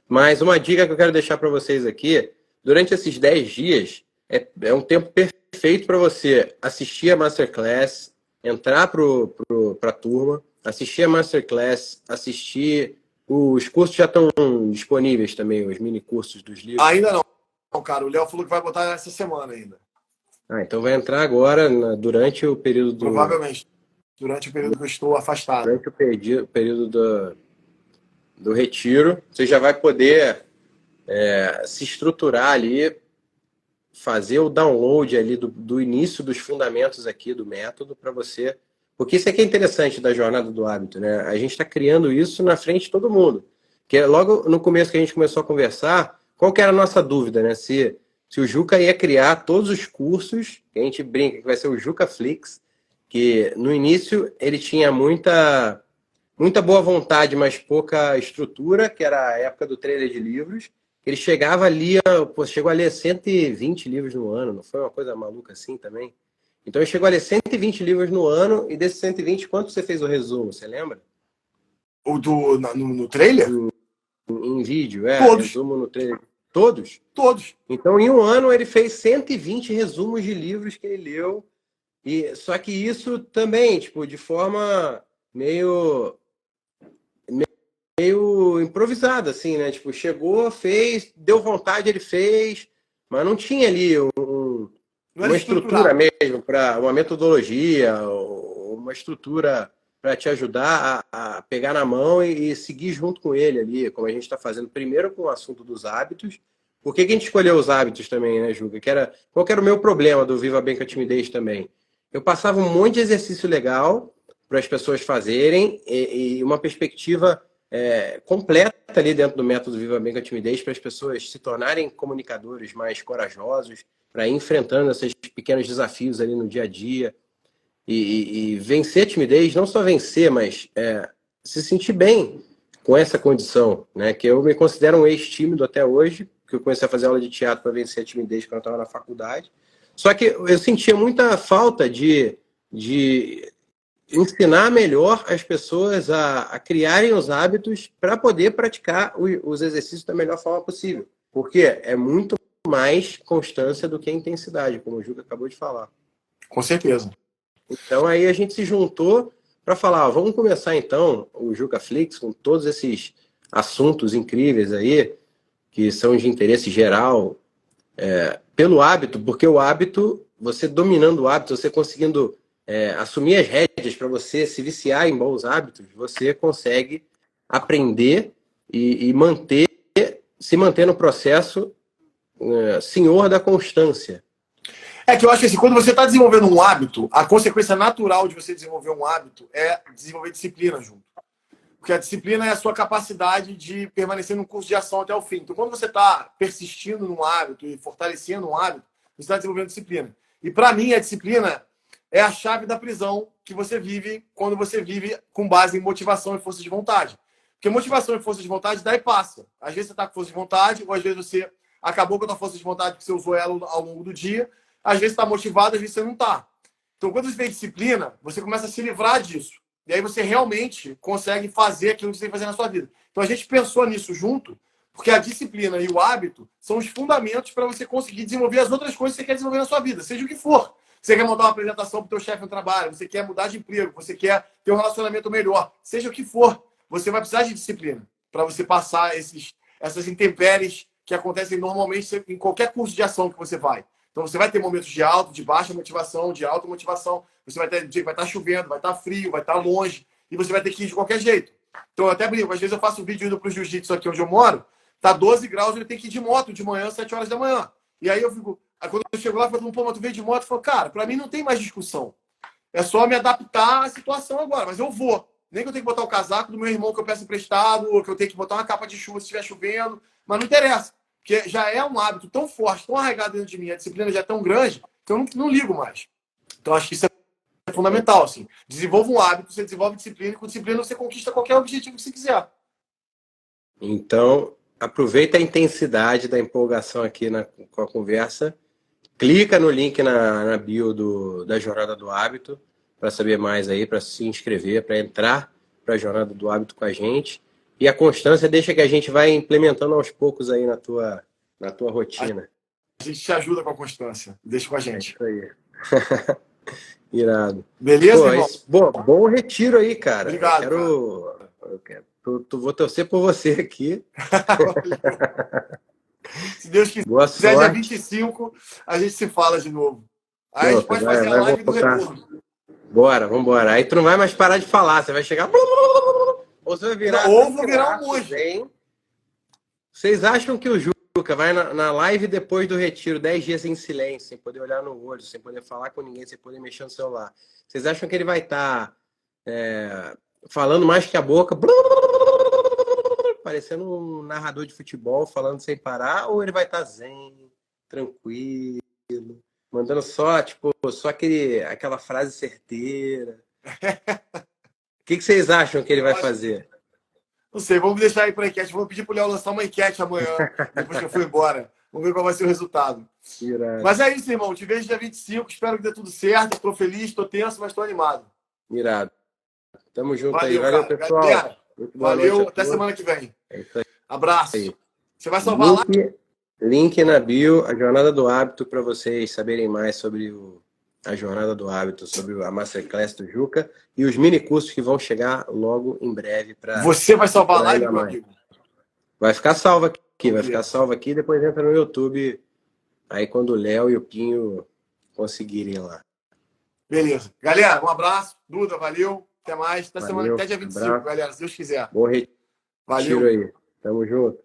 Mas uma dica que eu quero deixar para vocês aqui, durante esses 10 dias, é um tempo perfeito para você assistir a Masterclass, entrar para a turma, assistir a Masterclass, assistir... Os cursos já estão disponíveis também, os mini cursos dos livros? Ainda não, cara. O Léo falou que vai botar essa semana ainda. Então vai entrar agora, durante o período do... Provavelmente. Durante o período que eu estou afastado. Durante o período do retiro, você já vai poder se estruturar ali, fazer o download ali do início dos fundamentos aqui do método para você... Porque isso aqui é interessante da jornada do hábito, né? A gente está criando isso na frente de todo mundo. Que logo no começo que a gente começou a conversar, qual que era a nossa dúvida, né? Se o Juca ia criar todos os cursos, que a gente brinca que vai ser o Juca Flix, que no início ele tinha muita boa vontade, mas pouca estrutura, que era a época do trailer de livros. Ele chegava ali, chegou a ler 120 livros no ano, não foi uma coisa maluca assim também? Então, ele chegou a ler 120 livros no ano, e desses 120, quanto você fez o resumo? Você lembra? No trailer? Em vídeo, Todos. Resumo no trailer. Todos? Todos. Então, em um ano, ele fez 120 resumos de livros que ele leu. Só que isso também, de forma meio improvisada, assim, né? Chegou, fez, deu vontade, ele fez, mas não tinha ali uma estrutura mesmo, para uma metodologia, uma estrutura para te ajudar a pegar na mão e seguir junto com ele ali, como a gente está fazendo primeiro com o assunto dos hábitos. Por que a gente escolheu os hábitos também, né, Juca? Qual que era o meu problema do Viva Bem com a Timidez também? Eu passava um monte de exercício legal para as pessoas fazerem e uma perspectiva completa ali dentro do método Viva Bem com a Timidez para as pessoas se tornarem comunicadores mais corajosos, para ir enfrentando esses pequenos desafios ali no dia a dia e vencer a timidez, não só vencer, mas se sentir bem com essa condição, né? Que eu me considero um ex-tímido até hoje, que eu comecei a fazer aula de teatro para vencer a timidez quando eu estava na faculdade. Só que eu sentia muita falta de ensinar melhor as pessoas a criarem os hábitos para poder praticar os exercícios da melhor forma possível. Porque é muito mais constância do que intensidade, como o Juca acabou de falar. Com certeza. Então aí a gente se juntou para falar, ó, vamos começar então o Juca Flix com todos esses assuntos incríveis aí, que são de interesse geral, pelo hábito, porque o hábito, você dominando o hábito, você conseguindo assumir as rédeas para você se viciar em bons hábitos, você consegue aprender e se manter no processo senhor da constância. É que eu acho que assim, quando você está desenvolvendo um hábito, a consequência natural de você desenvolver um hábito é desenvolver disciplina junto. Porque a disciplina é a sua capacidade de permanecer num curso de ação até o fim. Então, quando você está persistindo num hábito e fortalecendo um hábito, você está desenvolvendo disciplina. E para mim, a disciplina é a chave da prisão que você vive quando você vive com base em motivação e força de vontade. Porque motivação e força de vontade dá e passa. Às vezes você está com força de vontade, ou às vezes você acabou com a sua força de vontade porque você usou ela ao longo do dia. Às vezes está motivado, às vezes você não está. Então, quando você tem disciplina, você começa a se livrar disso. E aí você realmente consegue fazer aquilo que você tem que fazer na sua vida. Então, a gente pensou nisso junto, porque a disciplina e o hábito são os fundamentos para você conseguir desenvolver as outras coisas que você quer desenvolver na sua vida, seja o que for. Você quer montar uma apresentação para o teu chefe no trabalho, você quer mudar de emprego, você quer ter um relacionamento melhor, seja o que for. Você vai precisar de disciplina para você passar essas intempéries que acontecem normalmente em qualquer curso de ação que você vai. Então, você vai ter momentos de alta, de baixa motivação, de alta motivação. Você vai ter dia que vai estar chovendo, vai estar frio, vai estar longe. E você vai ter que ir de qualquer jeito. Então, eu até brinco. Às vezes eu faço um vídeo indo para o jiu-jitsu aqui onde eu moro. Tá 12 graus, ele tem que ir de moto de manhã, 7 horas da manhã. E aí eu fico... Aí quando eu chego lá, eu falo, pô, mas tu veio de moto? Eu falo, cara, para mim não tem mais discussão. É só me adaptar à situação agora. Mas eu vou. Nem que eu tenho que botar o casaco do meu irmão que eu peço emprestado, ou que eu tenho que botar uma capa de chuva se estiver chovendo. Mas não interessa. Porque já é um hábito tão forte, tão arraigado dentro de mim, a disciplina já é tão grande, que eu não ligo mais. Então, acho que isso é fundamental. Assim. Desenvolva um hábito, você desenvolve disciplina, e com disciplina você conquista qualquer objetivo que você quiser. Então, aproveita a intensidade da empolgação aqui com a conversa, clica no link na bio da Jornada do Hábito, para saber mais aí, para se inscrever, para entrar para a Jornada do Hábito com a gente. E a constância deixa que a gente vai implementando aos poucos aí na tua rotina. A gente te ajuda com a constância. Deixa com a gente. É isso aí. Irado. Beleza, irmão? Bom retiro aí, cara. Obrigado, Vou torcer por você aqui. Se Deus quiser, boa sorte. Dia 25, a gente se fala de novo. Aí a gente pode fazer a live do retorno. Bora, vambora. Aí tu não vai mais parar de falar, você vai chegar... Ou você vai virar... Ou vou virar um monstro. Vocês acham que o Juca vai na live depois do retiro, 10 dias em silêncio, sem poder olhar no olho, sem poder falar com ninguém, sem poder mexer no celular? Vocês acham que ele vai estar falando mais que a boca, parecendo um narrador de futebol, falando sem parar, ou ele vai estar zen, tranquilo, mandando só aquela frase certeira? O que vocês acham que ele vai fazer? Não sei, vamos deixar aí para a enquete. Vou pedir para o Léo lançar uma enquete amanhã, depois que eu for embora. Vamos ver qual vai ser o resultado. Irado. Mas é isso, irmão. Te vejo dia 25. Espero que dê tudo certo. Estou feliz, estou tenso, mas estou animado. Irado. Tamo junto. Valeu, aí. Valeu, cara. pessoal. Galera, valeu. Até semana que vem. É isso aí. Abraço. Você vai salvar lá? Link na bio, a Jornada do Hábito, para vocês saberem mais sobre a Jornada do Hábito, sobre a Masterclass do Juca e os mini cursos que vão chegar logo em breve. Você vai salvar a live, meu amigo? Vai ficar salvo aqui, depois entra no YouTube, aí quando o Léo e o Pinho conseguirem lá. Beleza. Galera, um abraço. Duda, valeu. Até mais. Até dia 25, galera, se Deus quiser. Bom retiro aí. Tamo junto.